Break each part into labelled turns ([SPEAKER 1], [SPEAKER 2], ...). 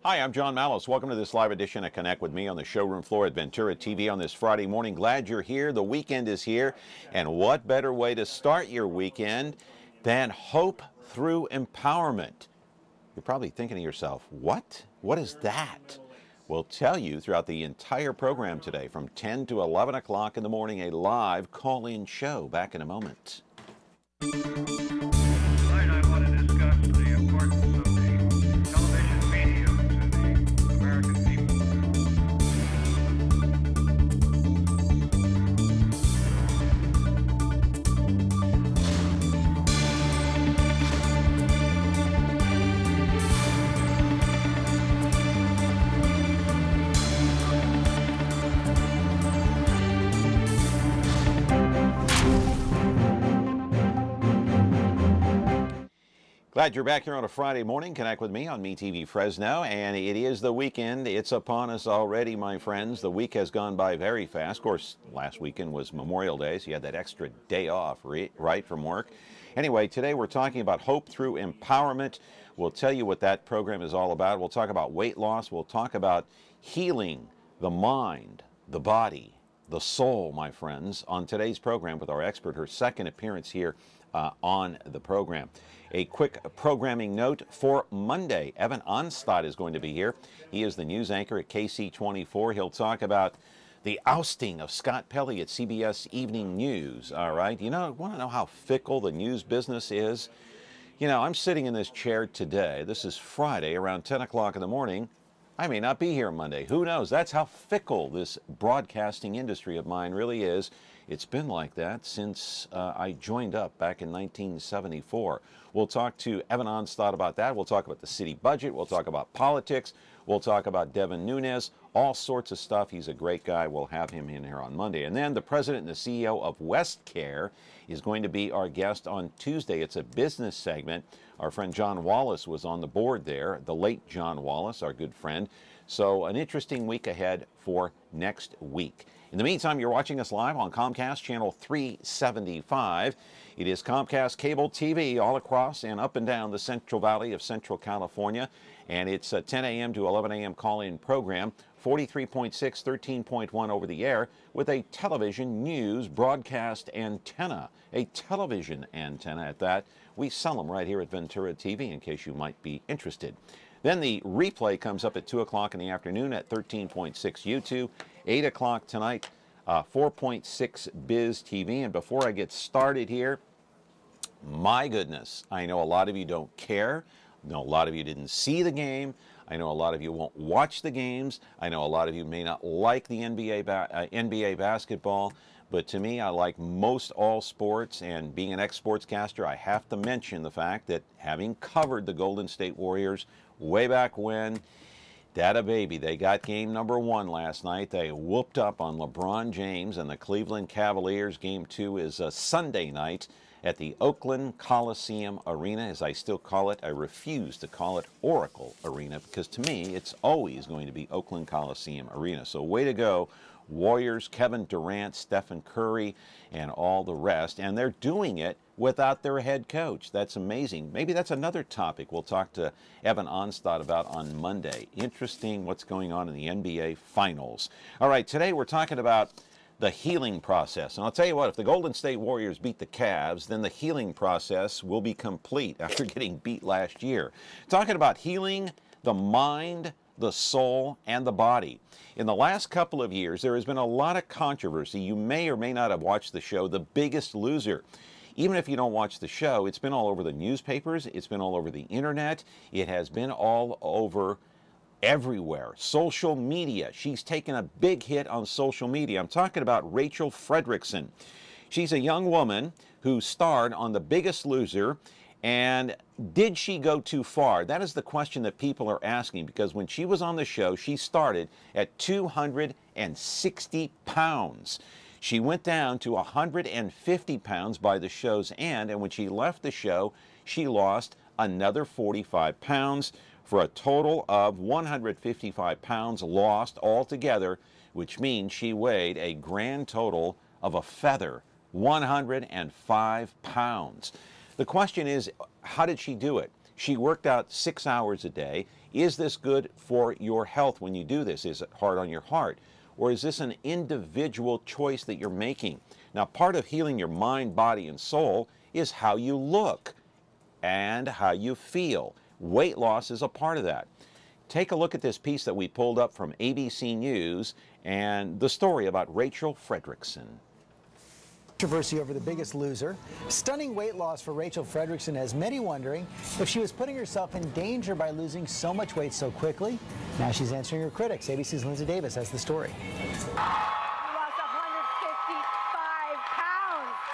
[SPEAKER 1] Hi, I'm John Mallos. Welcome to this live edition of Connect with me on the showroom floor at Ventura TV on this Friday morning. Glad you're here. The weekend is here. And what better way to start your weekend than hope through empowerment? You're probably thinking to yourself, what? What is that? We'll tell you throughout the entire program today from 10 to 11 o'clock in the morning, a live call-in show. Back in a moment.
[SPEAKER 2] Tonight I want to discuss the importance of the television medium to the American people.
[SPEAKER 1] Glad you're back here on a Friday morning. Connect with me on MeTV Fresno, and it is the weekend. It's upon us already, my friends. The week has gone by very fast. Of course, last weekend was Memorial Day, so you had that extra day off, right, from work. Anyway, today we're talking about hope through empowerment. We'll tell you what that program is all about. We'll talk about weight loss. We'll talk about healing the mind, the body, the soul, my friends, on today's program with our expert, her second appearance here on the program. A quick programming note for Monday. Evan Onstad is going to be here. He is the news anchor at KC24. He'll talk about the ousting of Scott Pelley at CBS Evening News. All right. You know, want to know how fickle the news business is? You know, I'm sitting in this chair today. This is Friday around 10 o'clock in the morning. I may not be here Monday. Who knows? That's how fickle this broadcasting industry of mine really is. It's been like that since I joined up back in 1974. We'll talk to Evan Onstad about that. We'll talk about the city budget. We'll talk about politics. We'll talk about Devin Nunes, all sorts of stuff. He's a great guy. We'll have him in here on Monday. And then the president and the CEO of WestCare is going to be our guest on Tuesday. It's a business segment. Our friend John Wallace was on the board there, the late John Wallace, our good friend. So an interesting week ahead for next week. In the meantime, you're watching us live on Comcast Channel 375. It is Comcast Cable TV all across and up and down the Central Valley of Central California. And it's a 10 a.m. to 11 a.m. call-in program, 43.6, 13.1 over the air, with a television news broadcast antenna, a television antenna at that. We sell them right here at Ventura TV in case you might be interested. Then the replay comes up at 2 o'clock in the afternoon at 13.6 YouTube, 8 o'clock tonight, 4.6 Biz TV. And before I get started here, my goodness, I know a lot of you don't care. I know a lot of you didn't see the game. I know a lot of you won't watch the games. I know a lot of you may not like the NBA basketball. But to me, I like most all sports, and being an ex-sportscaster, I have to mention the fact that having covered the Golden State Warriors way back when, data baby, they got game number 1 last night. They whooped up on LeBron James and the Cleveland Cavaliers. Game 2 is Sunday night at the Oakland Coliseum Arena, as I still call it. I refuse to call it Oracle Arena because to me, it's always going to be Oakland Coliseum Arena. So way to go, Warriors, Kevin Durant, Stephen Curry, and all the rest. And they're doing it without their head coach. That's amazing. Maybe that's another topic we'll talk to Evan Onstad about on Monday. Interesting what's going on in the NBA Finals. All right, today we're talking about the healing process. And I'll tell you what, if the Golden State Warriors beat the Cavs, then the healing process will be complete after getting beat last year. Talking about healing the mind, the soul, and the body. In the last couple of years, there has been a lot of controversy. You may or may not have watched the show, The Biggest Loser. Even if you don't watch the show, it's been all over the newspapers, it's been all over the internet, it has been all over everywhere. Social media. She's taken a big hit on social media. I'm talking about Rachel Fredrickson. She's a young woman who starred on The Biggest Loser. And did she go too far? That is the question that people are asking, because when she was on the show, she started at 260 pounds. She went down to 150 pounds by the show's end, and when she left the show, she lost another 45 pounds for a total of 155 pounds lost altogether, which means she weighed a grand total of a feather, 105 pounds. The question is, how did she do it? She worked out 6 hours a day. Is this good for your health when you do this? Is it hard on your heart? Or is this an individual choice that you're making? Now, part of healing your mind, body, and soul is how you look and how you feel. Weight loss is a part of that. Take a look at this piece that we pulled up from ABC News and the story about Rachel Fredrickson.
[SPEAKER 3] Controversy over The Biggest Loser. Stunning weight loss for Rachel Fredrickson has many wondering if she was putting herself in danger by losing so much weight so quickly. Now she's answering her critics. ABC's Lindsay Davis has the story.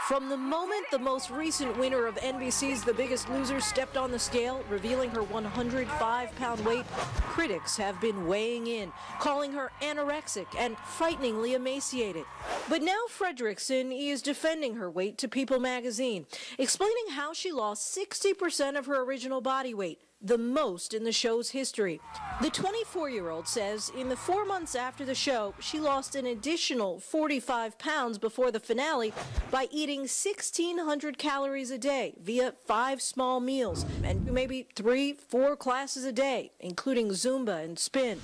[SPEAKER 4] From the moment the most recent winner of NBC's The Biggest Loser stepped on the scale, revealing her 105-pound weight, critics have been weighing in, calling her anorexic and frighteningly emaciated. But now Fredrickson is defending her weight to People magazine, explaining how she lost 60% of her original body weight, the most in the show's history. The 24-year-old says in the 4 months after the show, she lost an additional 45 pounds before the finale by eating 1,600 calories a day via 5 small meals and maybe 3-4 classes a day, including Zumba and spin.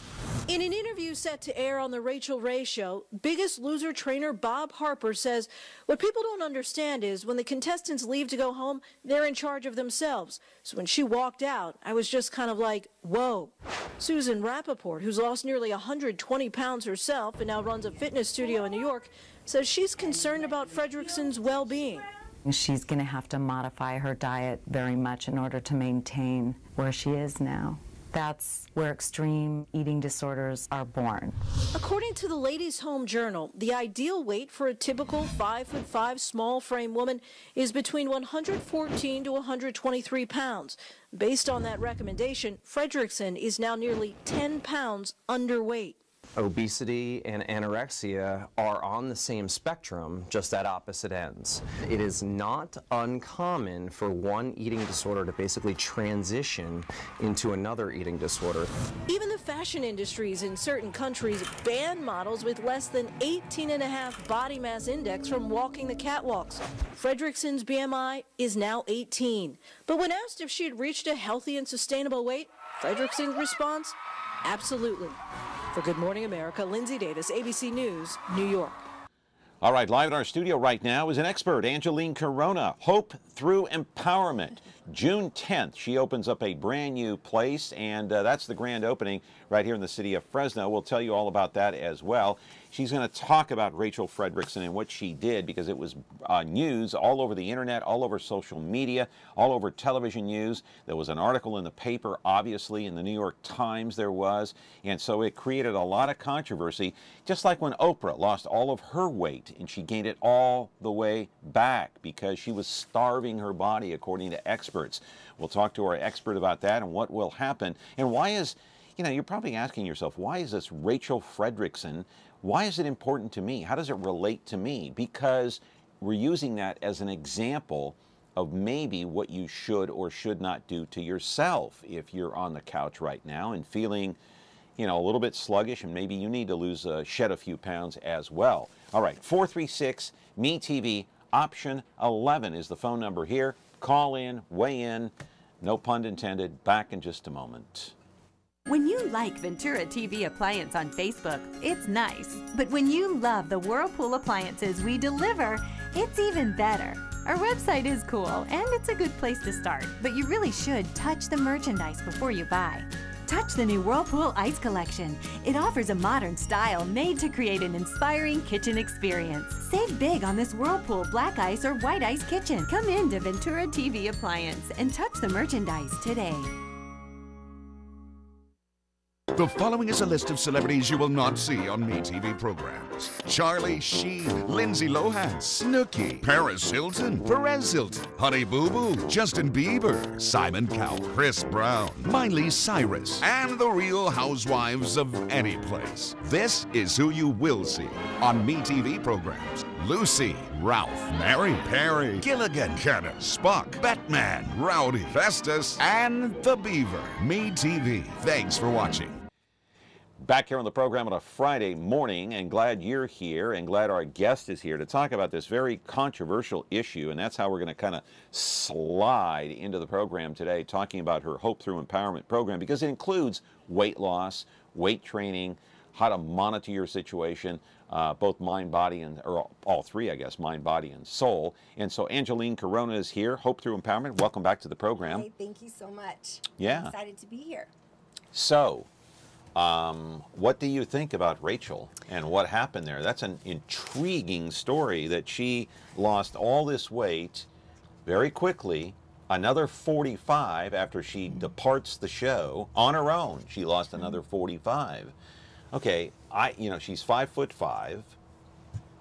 [SPEAKER 4] In an interview set to air on The Rachel Ray Show, Biggest Loser trainer Bob Harper says what people don't understand is when the contestants leave to go home, they're in charge of themselves. So when she walked out, I was just kind of like, whoa. Susan Rappaport, who's lost nearly 120 pounds herself and now runs a fitness studio in New York, says she's concerned about Fredrickson's well-being.
[SPEAKER 5] She's going to have to modify her diet very much in order to maintain where she is now. That's where extreme eating disorders are born.
[SPEAKER 4] According to the Ladies' Home Journal, the ideal weight for a typical 5'5" small frame woman is between 114 to 123 pounds. Based on that recommendation, Fredrickson is now nearly 10 pounds underweight.
[SPEAKER 6] Obesity and anorexia are on the same spectrum, just at opposite ends. It is not uncommon for one eating disorder to basically transition into another eating disorder.
[SPEAKER 4] Even the fashion industries in certain countries ban models with less than 18.5 body mass index from walking the catwalks. Fredrickson's BMI is now 18. But when asked if she had reached a healthy and sustainable weight, Fredrickson's response, absolutely. For Good Morning America, Lindsay Davis, ABC News, New York.
[SPEAKER 1] All right, live in our studio right now is an expert, Angeleen Corona, Hope Through Empowerment. June 10th, she opens up a brand new place, and that's the grand opening right here in the city of Fresno. We'll tell you all about that as well. She's going to talk about Rachel Fredrickson and what she did, because it was news all over the internet, all over social media, all over television news. There was an article in the paper, obviously, in the New York Times there was, and so it created a lot of controversy, just like when Oprah lost all of her weight and she gained it all the way back because she was starving her body, according to experts. We'll talk to our expert about that and what will happen. And why is, you know, you're probably asking yourself, why is this Rachel Fredrickson? Why is it important to me? How does it relate to me? Because we're using that as an example of maybe what you should or should not do to yourself if you're on the couch right now and feeling, you know, a little bit sluggish, and maybe you need to shed a few pounds as well. All right, 436-ME-TV, option 11 is the phone number here. Call in, weigh in, no pun intended. Back in just a moment.
[SPEAKER 7] When you like Ventura TV Appliance on Facebook, it's nice. But when you love the Whirlpool appliances we deliver, it's even better. Our website is cool, and it's a good place to start, but you really should touch the merchandise before you buy. Touch the new Whirlpool Ice Collection. It offers a modern style made to create an inspiring kitchen experience. Save big on this Whirlpool Black Ice or White Ice kitchen. Come in to Ventura TV Appliance and touch the merchandise today.
[SPEAKER 8] The following is a list of celebrities you will not see on MeTV programs. Charlie Sheen, Lindsay Lohan, Snooki, Paris Hilton, Perez Hilton, Honey Boo Boo, Justin Bieber, Simon Cowell, Chris Brown, Miley Cyrus, and the Real Housewives of any place. This is who you will see on MeTV programs. Lucy, Ralph, Mary, Perry, Gilligan, Kenner, Spock, Batman, Rowdy, Festus, and the Beaver. MeTV. Thanks for watching.
[SPEAKER 1] Back here on the program on a Friday morning, and glad you're here and glad our guest is here to talk about this very controversial issue, and that's how we're going to kind of slide into the program today, talking about her Hope Through Empowerment program, because it includes weight loss, weight training, how to monitor your situation, both mind, body, and, or all three, I guess, mind, body, and soul. And so Angeleen Corona is here, Hope Through Empowerment. Welcome back to the program.
[SPEAKER 9] Hey, thank you so much.
[SPEAKER 1] Yeah.
[SPEAKER 9] I'm excited to be here.
[SPEAKER 1] So, what do you think about Rachel and what happened there? That's an intriguing story that she lost all this weight very quickly, another 45 after she departs the show on her own. She lost another 45. Okay, she's 5'5".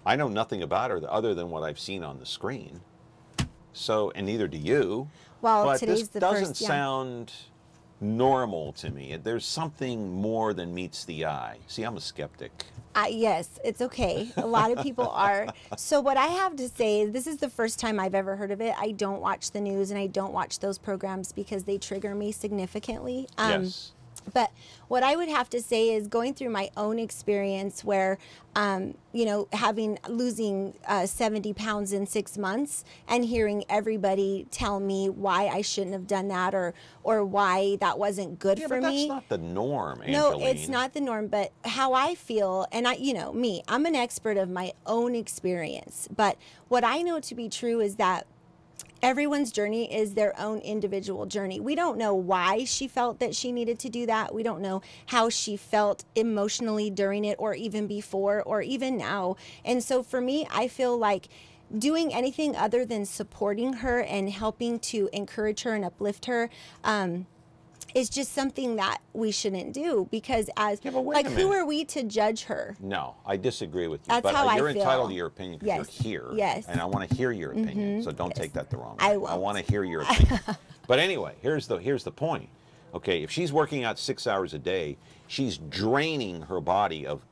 [SPEAKER 1] I know nothing about her other than what I've seen on the screen. So, and neither do you.
[SPEAKER 9] Well,
[SPEAKER 1] but
[SPEAKER 9] today's
[SPEAKER 1] this
[SPEAKER 9] the
[SPEAKER 1] doesn't
[SPEAKER 9] first, yeah.
[SPEAKER 1] sound normal to me. There's something more than meets the eye. See, I'm a skeptic.
[SPEAKER 9] Yes, it's okay. A lot of people are. So what I have to say, this is the first time I've ever heard of it. I don't watch the news and I don't watch those programs because they trigger me significantly.
[SPEAKER 1] Yes.
[SPEAKER 9] But what I would have to say is going through my own experience where, losing 70 pounds in 6 months and hearing everybody tell me why I shouldn't have done that or why that wasn't good for
[SPEAKER 1] but
[SPEAKER 9] me.
[SPEAKER 1] that's not the norm, Angeleen.
[SPEAKER 9] No, it's not the norm, but how I feel, and I'm an expert of my own experience, but what I know to be true is that everyone's journey is their own individual journey. We don't know why she felt that she needed to do that. We don't know how she felt emotionally during it or even before or even now. And so for me, I feel like doing anything other than supporting her and helping to encourage her and uplift her is just something that we shouldn't do, because who are we to judge her?
[SPEAKER 1] No, I disagree with you.
[SPEAKER 9] That's
[SPEAKER 1] but
[SPEAKER 9] how I
[SPEAKER 1] you're
[SPEAKER 9] feel.
[SPEAKER 1] entitled to your opinion because
[SPEAKER 9] Yes.
[SPEAKER 1] you're here.
[SPEAKER 9] Yes.
[SPEAKER 1] And I want to hear your opinion. So don't take that the wrong way.
[SPEAKER 9] I won't.
[SPEAKER 1] want to hear your opinion. But anyway, here's the point. Okay, if she's working out 6 hours a day, she's draining her body of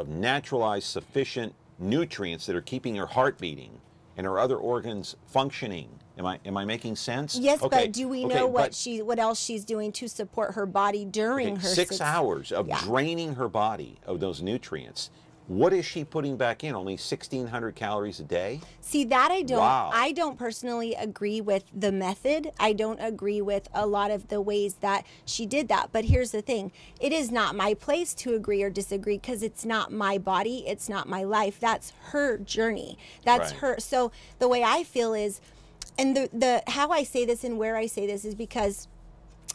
[SPEAKER 1] naturalized sufficient nutrients that are keeping her heart beating and her other organs functioning. Am I making sense?
[SPEAKER 9] Yes,
[SPEAKER 1] okay.
[SPEAKER 9] but do we know what else she's doing to support her body during her
[SPEAKER 1] 6 hours of draining her body of those nutrients? What is she putting back in? Only 1,600 calories a day?
[SPEAKER 9] See, that I don't.
[SPEAKER 1] Wow.
[SPEAKER 9] I don't personally agree with the method. I don't agree with a lot of the ways that she did that. But here's the thing. It is not my place to agree or disagree because it's not my body. It's not my life. That's her journey. That's
[SPEAKER 1] Right.
[SPEAKER 9] her. So the way I feel is, and the how I say this and where I say this is because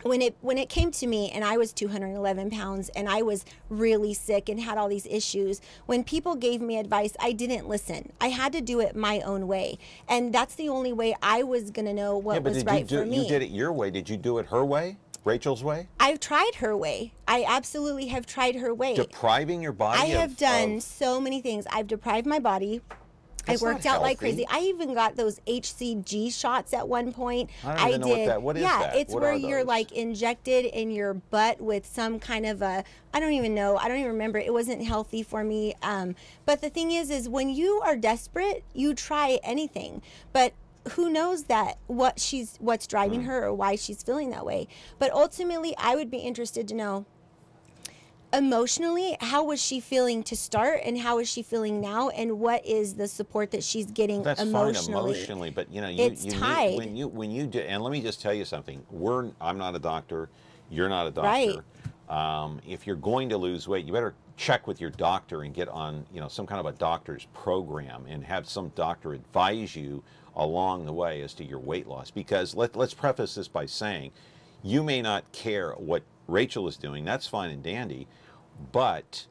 [SPEAKER 9] when it came to me and I was 211 pounds and I was really sick and had all these issues, when people gave me advice, I didn't listen. I had to do it my own way. And that's the only way I was going to know what was right for me.
[SPEAKER 1] You did it your way. Did you do it her way? Rachel's way?
[SPEAKER 9] I've tried her way. I absolutely have tried her way.
[SPEAKER 1] Depriving your body
[SPEAKER 9] I have done so many things. I've deprived my body.
[SPEAKER 1] That's
[SPEAKER 9] I worked
[SPEAKER 1] not
[SPEAKER 9] out like
[SPEAKER 1] healthy.
[SPEAKER 9] crazy. I even got those HCG shots at one point.
[SPEAKER 1] I don't even know what that. What is that?
[SPEAKER 9] It's
[SPEAKER 1] What
[SPEAKER 9] where
[SPEAKER 1] are
[SPEAKER 9] you're
[SPEAKER 1] those?
[SPEAKER 9] like injected in your butt with some kind of a, I don't even know. I don't even remember. It wasn't healthy for me. But the thing is when you are desperate, you try anything. But who knows that what's driving her or why she's feeling that way. But ultimately, I would be interested to know, emotionally, how was she feeling to start and how is she feeling now, and what is the support that she's getting emotionally?
[SPEAKER 1] That's fine emotionally, but
[SPEAKER 9] it's tied.
[SPEAKER 1] When you do, and let me just tell you something. I'm not a doctor. You're not a doctor.
[SPEAKER 9] Right.
[SPEAKER 1] If you're going to lose weight, you better check with your doctor and get on some kind of a doctor's program and have some doctor advise you along the way as to your weight loss. Because let's preface this by saying, you may not care what Rachel is doing. That's fine and dandy. But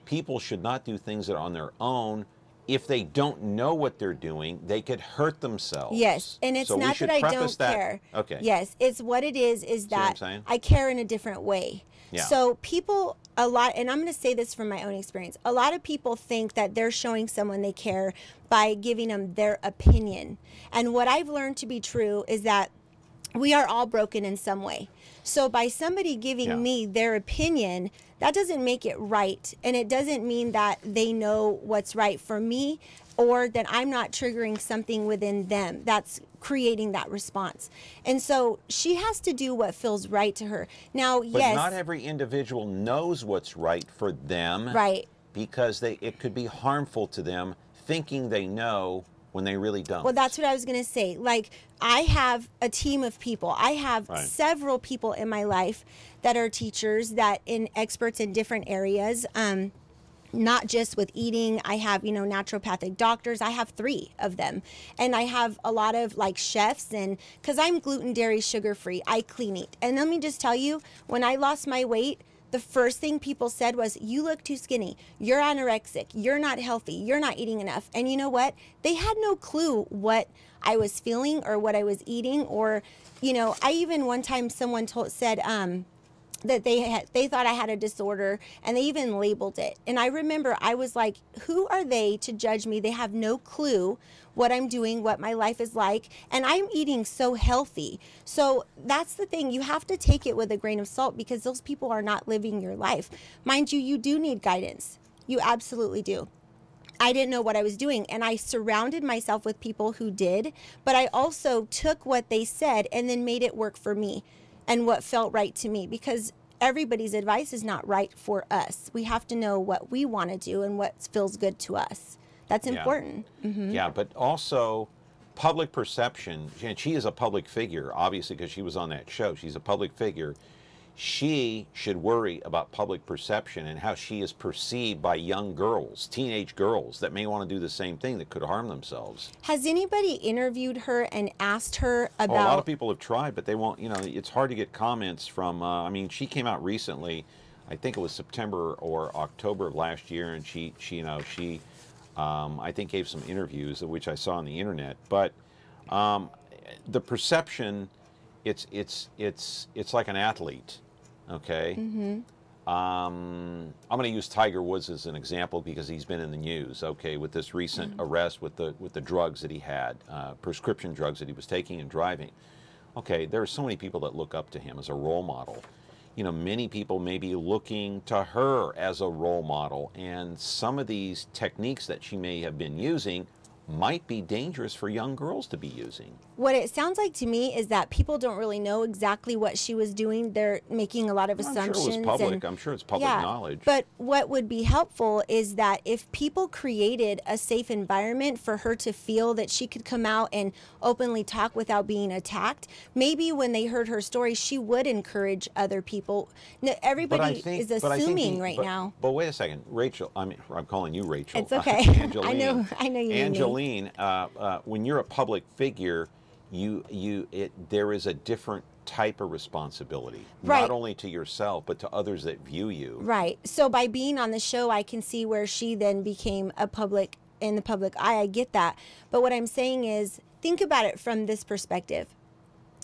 [SPEAKER 1] people should not do things that are on their own. If they don't know what they're doing, they could hurt themselves.
[SPEAKER 9] Yes, and it's not that I don't care.
[SPEAKER 1] Okay.
[SPEAKER 9] Yes, it's what it is
[SPEAKER 1] what I'm
[SPEAKER 9] that
[SPEAKER 1] saying?
[SPEAKER 9] I care in a different way.
[SPEAKER 1] Yeah.
[SPEAKER 9] So people, a lot, and I'm going to say this from my own experience, a lot of people think that they're showing someone they care by giving them their opinion. And what I've learned to be true is that we are all broken in some way. So by somebody giving me their opinion, that doesn't make it right. And it doesn't mean that they know what's right for me or that I'm not triggering something within them that's creating that response. And so she has to do what feels right to her. Now,
[SPEAKER 1] But
[SPEAKER 9] yes.
[SPEAKER 1] not every individual knows what's right for them.
[SPEAKER 9] Right.
[SPEAKER 1] Because it could be harmful to them thinking they know when they really don't.
[SPEAKER 9] Well, that's what I was going to say. Like, I have a team of people. I have
[SPEAKER 1] Right.
[SPEAKER 9] several people in my life that are teachers, that in experts in different areas. Not just with eating. I have, naturopathic doctors. I have 3 of them. And I have a lot of like chefs, and because I'm gluten, dairy, sugar free, I clean eat. And let me just tell you, when I lost my weight, the first thing people said was, you look too skinny. You're anorexic. You're not healthy. You're not eating enough. And you know what? They had no clue what I was feeling or what I was eating. Or, I even one time someone said, that they thought I had a disorder, and they even labeled it. And I remember I was like, who are they to judge me? They have no clue what I'm doing, what my life is like, and I'm eating so healthy. So that's the thing. You have to take it with a grain of salt, because those people are not living your life. Mind you, you do need guidance. You absolutely do. I didn't know what I was doing, and I surrounded myself with people who did, but I also took what they said and then made it work for me and what felt right to me, because everybody's advice is not right for us. We have to know what we want to do and what feels good to us. That's important. Mm-hmm.
[SPEAKER 1] Yeah, but also public perception, and she is a public figure, obviously, because she was on that show. She's a public figure. She should worry about public perception and how she is perceived by young girls, teenage girls that may want to do the same thing that could harm themselves.
[SPEAKER 9] Has anybody interviewed her and asked her about...
[SPEAKER 1] Well, a lot of people have tried, but they won't, it's hard to get comments from, she came out recently, I think it was September or October of last year, and she I think gave some interviews, which I saw on the internet, but the perception, it's like an athlete. Okay.
[SPEAKER 9] Mm-hmm.
[SPEAKER 1] I'm going to use Tiger Woods as an example because he's been in the news. Okay, with this recent arrest with the drugs that he had, prescription drugs that he was taking and driving. Okay, there are so many people that look up to him as a role model. Many people may be looking to her as a role model, and some of these techniques that she may have been using might be dangerous for young girls to be using.
[SPEAKER 9] What it sounds like to me is that people don't really know exactly what she was doing. They're making a lot of assumptions.
[SPEAKER 1] I'm sure it was public. I'm sure it's public knowledge.
[SPEAKER 9] But what would be helpful is that if people created a safe environment for her to feel that she could come out and openly talk without being attacked, maybe when they heard her story, she would encourage other people. No, everybody is assuming right now.
[SPEAKER 1] But wait a second, Rachel. I'm calling you Rachel.
[SPEAKER 9] It's okay.
[SPEAKER 1] Angeleen.
[SPEAKER 9] I know you mean me.
[SPEAKER 1] Angeleen, when you're a public figure, there is a different type of responsibility,
[SPEAKER 9] right.
[SPEAKER 1] Not only to yourself, but to others that view you.
[SPEAKER 9] Right. So by being on the show, I can see where she then became in the public eye. I get that. But what I'm saying is, think about it from this perspective.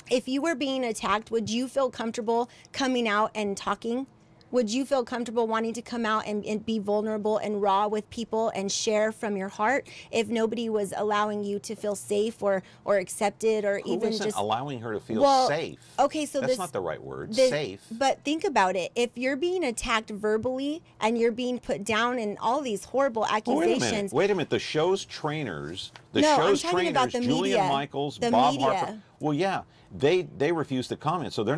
[SPEAKER 9] If you were being attacked, would you feel comfortable coming out and talking? Would you feel comfortable wanting to come out and be vulnerable and raw with people and share from your heart if nobody was allowing you to feel safe or accepted, or
[SPEAKER 1] Who
[SPEAKER 9] even
[SPEAKER 1] isn't
[SPEAKER 9] just
[SPEAKER 1] allowing her to feel safe?
[SPEAKER 9] Okay, so
[SPEAKER 1] that's not the right word. Safe.
[SPEAKER 9] But think about it. If you're being attacked verbally and you're being put down and all these horrible accusations.
[SPEAKER 1] Wait a minute. The show's trainers,
[SPEAKER 9] I'm talking about the
[SPEAKER 1] Julian
[SPEAKER 9] media.
[SPEAKER 1] Michaels,
[SPEAKER 9] The
[SPEAKER 1] Bob
[SPEAKER 9] media.
[SPEAKER 1] Harper. Well, yeah, they refused to comment. So they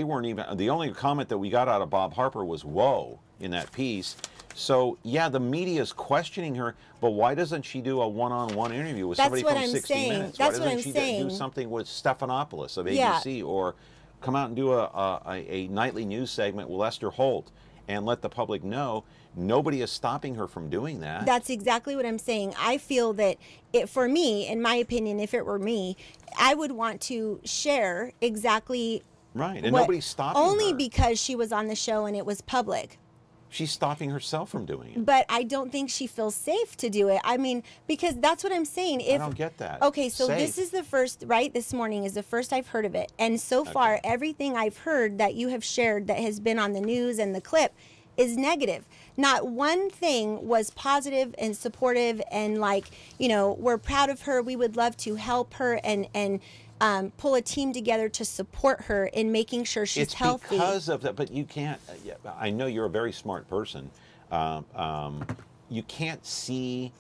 [SPEAKER 1] weren't even, the only comment that we got out of Bob Harper was whoa in that piece. So yeah, the media is questioning her, but why doesn't she do a one-on-one interview with somebody from 60 Minutes?
[SPEAKER 9] That's
[SPEAKER 1] why
[SPEAKER 9] what I'm
[SPEAKER 1] doesn't she
[SPEAKER 9] saying.
[SPEAKER 1] do something with Stephanopoulos of ABC, or come out and do a nightly news segment with Lester Holt and let the public know? Nobody is stopping her from doing that.
[SPEAKER 9] That's exactly what I'm saying. I feel that for me, in my opinion, if it were me, I would want to share exactly
[SPEAKER 1] right, and nobody's stopping
[SPEAKER 9] only
[SPEAKER 1] her.
[SPEAKER 9] Because she was on the show and it was public.
[SPEAKER 1] She's stopping herself from doing it.
[SPEAKER 9] But I don't think she feels safe to do it. I mean, because that's what I'm saying.
[SPEAKER 1] I don't get that.
[SPEAKER 9] Okay, so
[SPEAKER 1] safe.
[SPEAKER 9] This is the first, right? This morning is the first I've heard of it. And so far, everything I've heard that you have shared that has been on the news and the clip is negative. Not one thing was positive and supportive and we're proud of her. We would love to help her and pull a team together to support her in making sure she's healthy.
[SPEAKER 1] It's because of that, but you can't, I know you're a very smart person. You can't see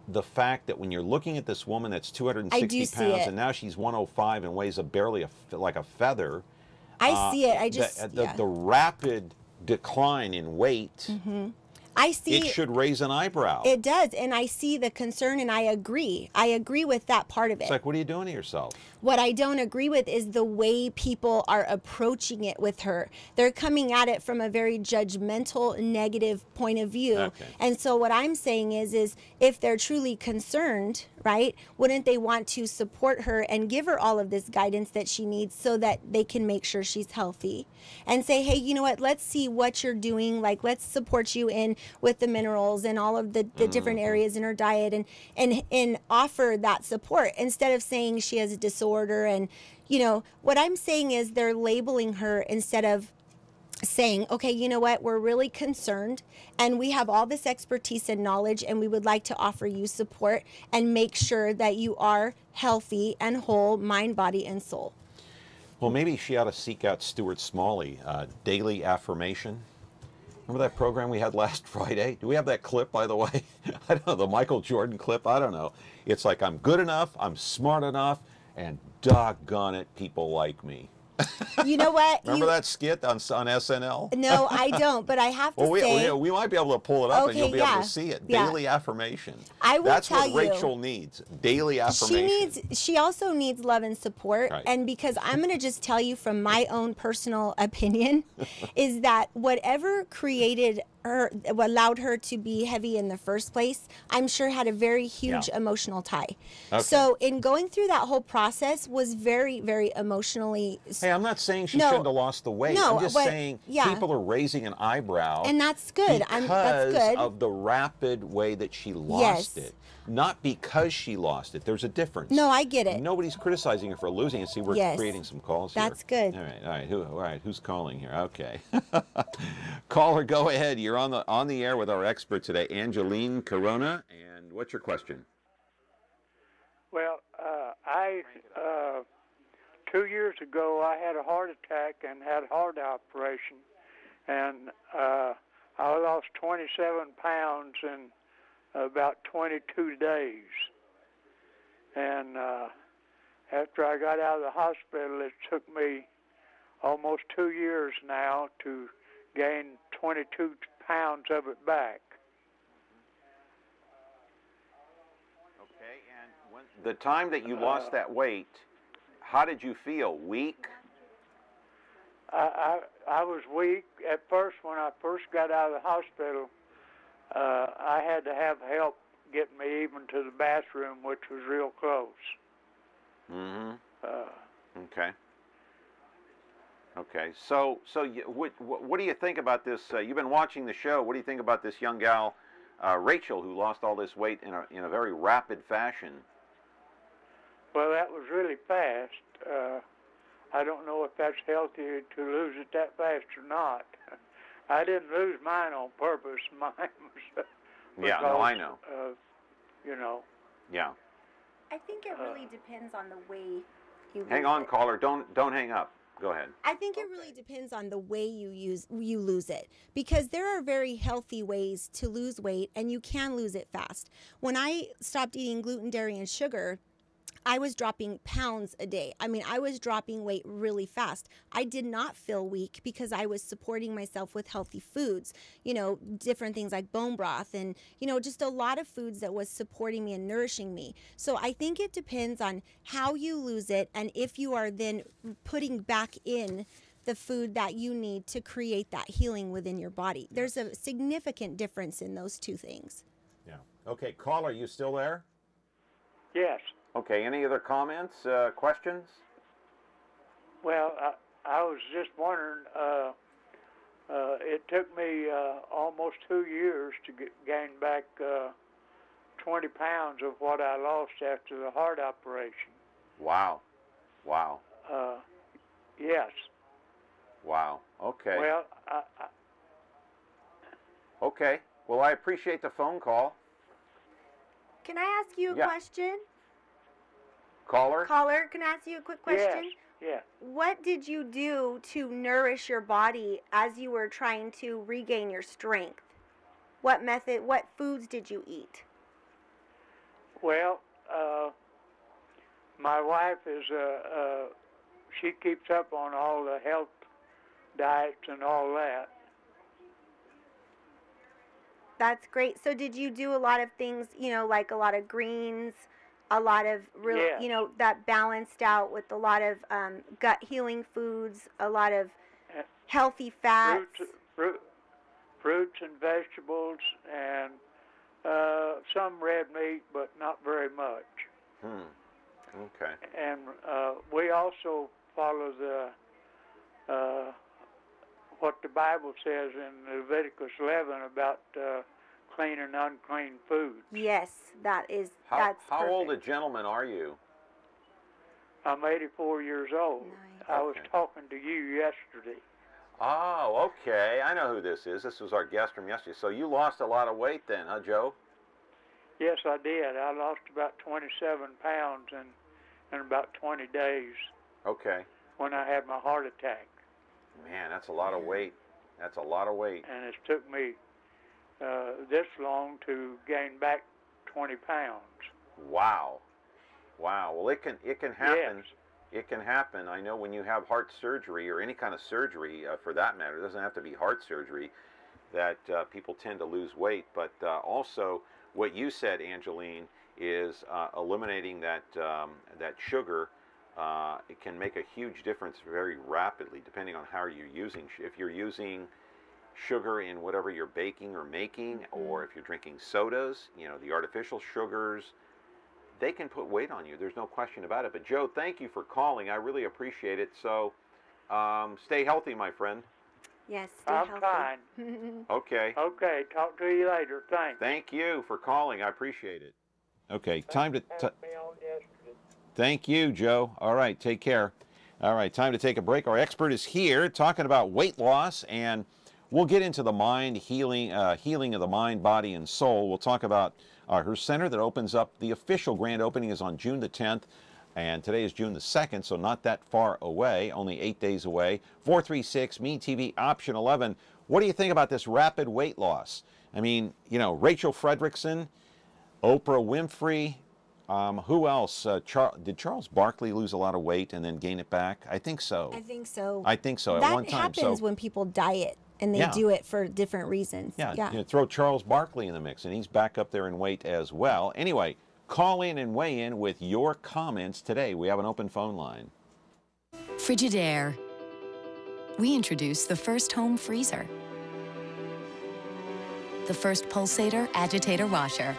[SPEAKER 1] the fact that when you're looking at this woman that's 260
[SPEAKER 9] see
[SPEAKER 1] pounds
[SPEAKER 9] it.
[SPEAKER 1] and now she's 105 and weighs barely like a feather.
[SPEAKER 9] I see it. I just
[SPEAKER 1] the rapid decline in weight.
[SPEAKER 9] I see
[SPEAKER 1] it should raise an eyebrow.
[SPEAKER 9] It does, and I see the concern, and I agree. I agree with that part of it.
[SPEAKER 1] It's like, what are you doing to yourself?
[SPEAKER 9] What I don't agree with is the way people are approaching it with her. They're coming at it from a very judgmental, negative point of view.
[SPEAKER 1] Okay.
[SPEAKER 9] And so what I'm saying is if they're truly concerned, right, wouldn't they want to support her and give her all of this guidance that she needs so that they can make sure she's healthy? And say, hey, you know what, let's see what you're doing. Like, let's support you in with the minerals and all of the different areas in her diet and offer that support instead of saying she has a disorder. And, you know, what I'm saying is they're labeling her instead of saying, okay, you know what, we're really concerned and we have all this expertise and knowledge and we would like to offer you support and make sure that you are healthy and whole, mind, body, and soul.
[SPEAKER 1] Well, maybe she ought to seek out Stuart Smalley, Daily Affirmation. Remember that program we had last Friday? Do we have that clip, by the way? I don't know, the Michael Jordan clip? I don't know. It's like, I'm good enough, I'm smart enough, and doggone it, people like me.
[SPEAKER 9] You know what?
[SPEAKER 1] Remember that skit on SNL?
[SPEAKER 9] No, I don't, but I have to say...
[SPEAKER 1] we might be able to pull it up and you'll be able to see it.
[SPEAKER 9] Yeah.
[SPEAKER 1] Daily affirmation.
[SPEAKER 9] I will
[SPEAKER 1] That's
[SPEAKER 9] tell
[SPEAKER 1] what
[SPEAKER 9] you,
[SPEAKER 1] Rachel needs. Daily affirmation.
[SPEAKER 9] She also needs love and support.
[SPEAKER 1] Right.
[SPEAKER 9] And because I'm going to just tell you from my own personal opinion, is that whatever created her, what allowed her to be heavy in the first place, I'm sure had a very huge emotional tie.
[SPEAKER 1] Okay.
[SPEAKER 9] So in going through that whole process was very, very emotionally...
[SPEAKER 1] Hey, I'm not saying she shouldn't have lost the weight.
[SPEAKER 9] No,
[SPEAKER 1] I'm just
[SPEAKER 9] but,
[SPEAKER 1] saying people are raising an eyebrow.
[SPEAKER 9] And that's good. That's good.
[SPEAKER 1] Because of the rapid way that she lost it. Not because she lost it. There's a difference.
[SPEAKER 9] No, I get it.
[SPEAKER 1] Nobody's criticizing her for losing it. See, we're creating some calls here.
[SPEAKER 9] That's good.
[SPEAKER 1] All right. Who's calling here? Okay. Caller, go ahead. You're on the air with our expert today, Angeleen Corona. And what's your question?
[SPEAKER 2] Well, 2 years ago, I had a heart attack and had a heart operation, and I lost 27 pounds in about 22 days. And after I got out of the hospital, it took me almost 2 years now to gain 22 pounds of it back.
[SPEAKER 1] Okay, and when the time that you lost that weight, how did you feel? Weak?
[SPEAKER 2] I was weak at first. When I first got out of the hospital, I had to have help getting me even to the bathroom, which was real close.
[SPEAKER 1] Okay. Okay. So what do you think about this? You've been watching the show. What do you think about this young gal, Rachel, who lost all this weight in a very rapid fashion?
[SPEAKER 2] Well, that was really fast. I don't know if that's healthy to lose it that fast or not. I didn't lose mine on purpose. Mine was
[SPEAKER 1] yeah, no, I know.
[SPEAKER 2] You know.
[SPEAKER 1] Yeah.
[SPEAKER 9] I think it really depends on the way you lose
[SPEAKER 1] Hang on,
[SPEAKER 9] it.
[SPEAKER 1] caller. Don't hang up. Go ahead.
[SPEAKER 9] I think it really depends on the way you lose it, because there are very healthy ways to lose weight and you can lose it fast. When I stopped eating gluten, dairy, and sugar, I was dropping pounds a day. I mean, I was dropping weight really fast. I did not feel weak because I was supporting myself with healthy foods, you know, different things like bone broth and, you know, just a lot of foods that was supporting me and nourishing me. So I think it depends on how you lose it and if you are then putting back in the food that you need to create that healing within your body. There's a significant difference in those two things.
[SPEAKER 1] Yeah. Okay, caller, you still there?
[SPEAKER 2] Yes.
[SPEAKER 1] Okay, any other comments, questions?
[SPEAKER 2] Well, I was just wondering, it took me almost 2 years to gain back 20 pounds of what I lost after the heart operation.
[SPEAKER 1] Wow. Wow.
[SPEAKER 2] Yes.
[SPEAKER 1] Wow. Okay.
[SPEAKER 2] Well,
[SPEAKER 1] Okay. Well, I appreciate the phone call.
[SPEAKER 9] Can I ask you a question?
[SPEAKER 1] Caller?
[SPEAKER 9] Caller, can I ask you a quick question?
[SPEAKER 2] Yes.
[SPEAKER 9] What did you do to nourish your body as you were trying to regain your strength? What foods did you eat?
[SPEAKER 2] Well, my wife is, she keeps up on all the health diets and all that.
[SPEAKER 9] That's great. So did you do a lot of things, you know, like a lot of greens, a lot of real,
[SPEAKER 2] Yes.
[SPEAKER 9] you know, that balanced out with a lot of gut healing foods, a lot of healthy fats?
[SPEAKER 2] Fruits and vegetables, and some red meat, but not very much.
[SPEAKER 1] Okay.
[SPEAKER 2] And we also follow the what the Bible says in Leviticus 11 about clean and unclean foods.
[SPEAKER 9] Yes, that's
[SPEAKER 1] How
[SPEAKER 9] perfect.
[SPEAKER 1] old a gentleman are you?
[SPEAKER 2] I'm 84 years old.
[SPEAKER 9] Nice.
[SPEAKER 2] I was talking to you yesterday.
[SPEAKER 1] Oh, okay. I know who this is. This was our guest from yesterday. So you lost a lot of weight then, huh, Joe?
[SPEAKER 2] Yes, I did. I lost about 27 pounds in about 20 days
[SPEAKER 1] Okay.
[SPEAKER 2] when I had my heart attack.
[SPEAKER 1] Man, that's a lot of weight. That's a lot of weight.
[SPEAKER 2] And it took me this long to gain back 20 pounds.
[SPEAKER 1] Wow. Wow. Well, it can happen.
[SPEAKER 2] Yes.
[SPEAKER 1] It can happen. I know when you have heart surgery or any kind of surgery, for that matter, it doesn't have to be heart surgery, that people tend to lose weight. But also, what you said, Angeleen, is eliminating that sugar. It can make a huge difference very rapidly, depending on how you're using. If you're using sugar in whatever you're baking or making, or if you're drinking sodas, you know, the artificial sugars, they can put weight on you. There's no question about it. But Joe, thank you for calling. I really appreciate it. So stay healthy, my friend.
[SPEAKER 9] Yes, stay
[SPEAKER 2] I'm
[SPEAKER 9] healthy.
[SPEAKER 2] fine.
[SPEAKER 1] Okay.
[SPEAKER 2] Okay, talk to you later. Thanks.
[SPEAKER 1] Thank you for calling. I appreciate it. Okay, time to...
[SPEAKER 2] Had me on yesterday.
[SPEAKER 1] Thank you, Joe. All right, take care. All right, time to take a break. Our expert is here talking about weight loss, and we'll get into the mind healing, healing of the mind, body, and soul. We'll talk about her center that opens up. The official grand opening is on June the 10th, and today is June the 2nd, so not that far away, only 8 days away. 436-ME-TV, option 11. What do you think about this rapid weight loss? I mean, you know, Rachel Fredrickson, Oprah Winfrey, who else? Did Charles Barkley lose a lot of weight and then gain it back? I think so.
[SPEAKER 9] I think so.
[SPEAKER 1] I think so,
[SPEAKER 9] that
[SPEAKER 1] at one time.
[SPEAKER 9] That happens when people diet and they do it for different reasons.
[SPEAKER 1] Yeah. You know, throw Charles Barkley in the mix, and he's back up there in weight as well. Anyway, call in and weigh in with your comments today. We have an open phone line.
[SPEAKER 10] Frigidaire. We introduced the first home freezer, the first pulsator agitator washer,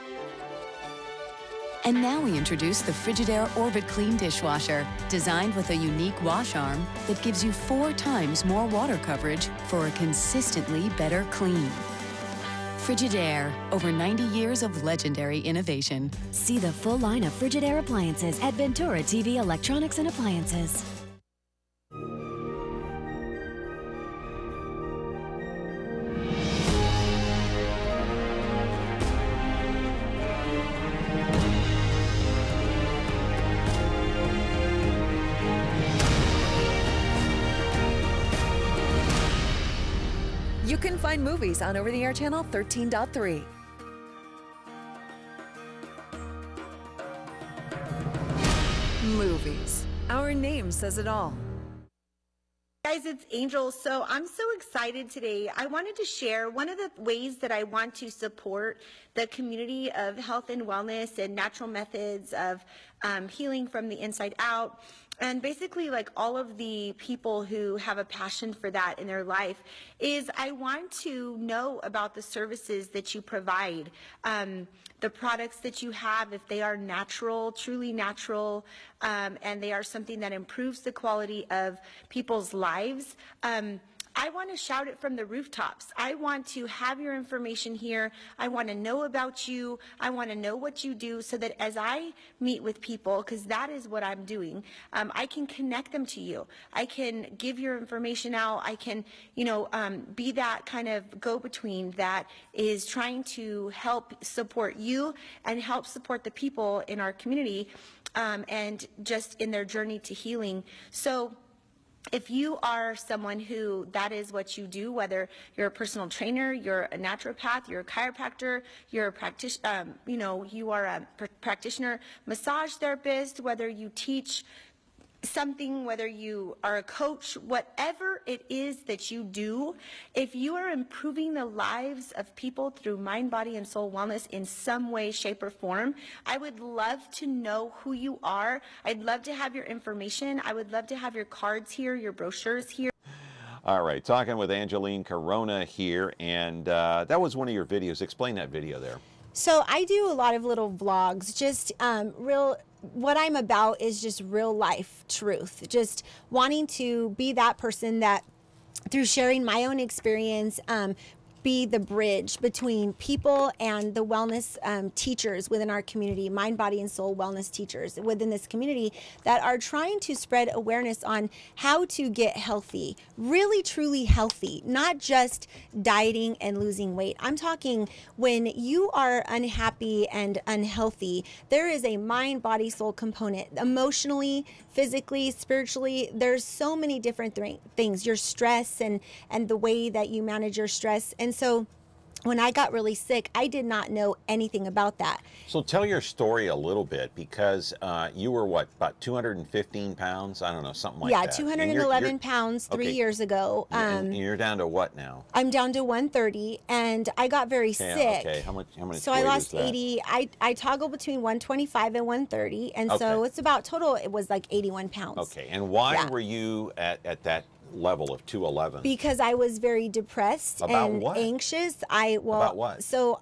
[SPEAKER 10] and now we introduce the Frigidaire Orbit Clean dishwasher, designed with a unique wash arm that gives you 4 times more water coverage for a consistently better clean. Frigidaire, over 90 years of legendary innovation.
[SPEAKER 11] See the full line of Frigidaire appliances at Ventura TV Electronics and Appliances.
[SPEAKER 12] You can find movies on over-the-air channel 13.3. Movies. Our name says it all.
[SPEAKER 9] Guys, it's Angel. So I'm so excited today. I wanted to share one of the ways that I want to support the community of health and wellness and natural methods of healing from the inside out. And basically, like all of the people who have a passion for that in their life, is I want to know about the services that you provide, the products that you have, if they are natural, truly natural, and they are something that improves the quality of people's lives. I want to shout it from the rooftops. I want to have your information here. I want to know about you. I want to know what you do so that as I meet with people, because that is what I'm doing, I can connect them to you. I can give your information out. I can, be that kind of go-between that is trying to help support you and help support the people in our community and just in their journey to healing. So if you are someone who that is what you do, whether you're a personal trainer, you're a naturopath, you're a chiropractor, you're a practitioner, you are a practitioner, massage therapist, whether you teach something, whether you are a coach, whatever it is that you do, if you are improving the lives of people through mind, body, and soul wellness in some way, shape, or form, I would love to know who you are. I'd love to have your information. I would love to have your cards here, your brochures here.
[SPEAKER 1] All right, talking with Angeleen Corona here, and that was one of your videos. Explain that video there.
[SPEAKER 9] So I do a lot of little vlogs, just what I'm about is just real life truth, just wanting to be that person that through sharing my own experience, be the bridge between people and the wellness teachers within our community, mind, body, and soul wellness teachers within this community that are trying to spread awareness on how to get healthy, really, truly healthy, not just dieting and losing weight. I'm talking when you are unhappy and unhealthy, there is a mind, body, soul component, emotionally, physically, spiritually. There's so many different things, your stress and the way that you manage your stress. And so when I got really sick, I did not know anything about that.
[SPEAKER 1] So tell your story a little bit, because you were what, about 215 pounds? I don't know, something like that.
[SPEAKER 9] Yeah, 211 pounds 3 years ago.
[SPEAKER 1] And you're down to what now?
[SPEAKER 9] I'm down to 130, and I got very sick.
[SPEAKER 1] Okay, how much
[SPEAKER 9] So I lost 80. I toggle between 125 and 130, and so it's about total, it was like 81 pounds.
[SPEAKER 1] Okay, and why were you at that level of 211?
[SPEAKER 9] Because I was very depressed and anxious.
[SPEAKER 1] About what?
[SPEAKER 9] So,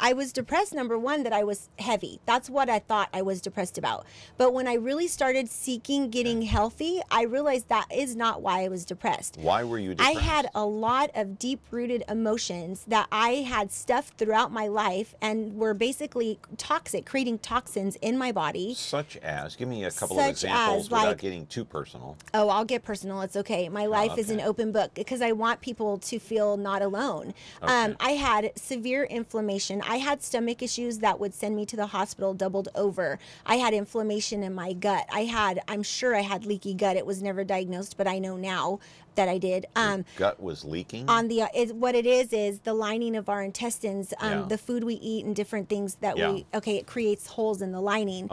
[SPEAKER 9] I was depressed, number one, that I was heavy. That's what I thought I was depressed about. But when I really started seeking getting healthy, I realized that is not why I was depressed.
[SPEAKER 1] Why were you depressed?
[SPEAKER 9] I had a lot of deep-rooted emotions that I had stuffed throughout my life and were basically toxic, creating toxins in my body.
[SPEAKER 1] Such as? Give me a couple of examples without getting too personal.
[SPEAKER 9] Oh, I'll get personal. It's okay. My life is an open book because I want people to feel not alone. I had severe inflammation. I had stomach issues that would send me to the hospital doubled over. I had inflammation in my gut. I'm sure I had leaky gut. It was never diagnosed, but I know now that I did.
[SPEAKER 1] Gut was leaking?
[SPEAKER 9] What it is the lining of our intestines, the food we eat and different things that it creates holes in the lining.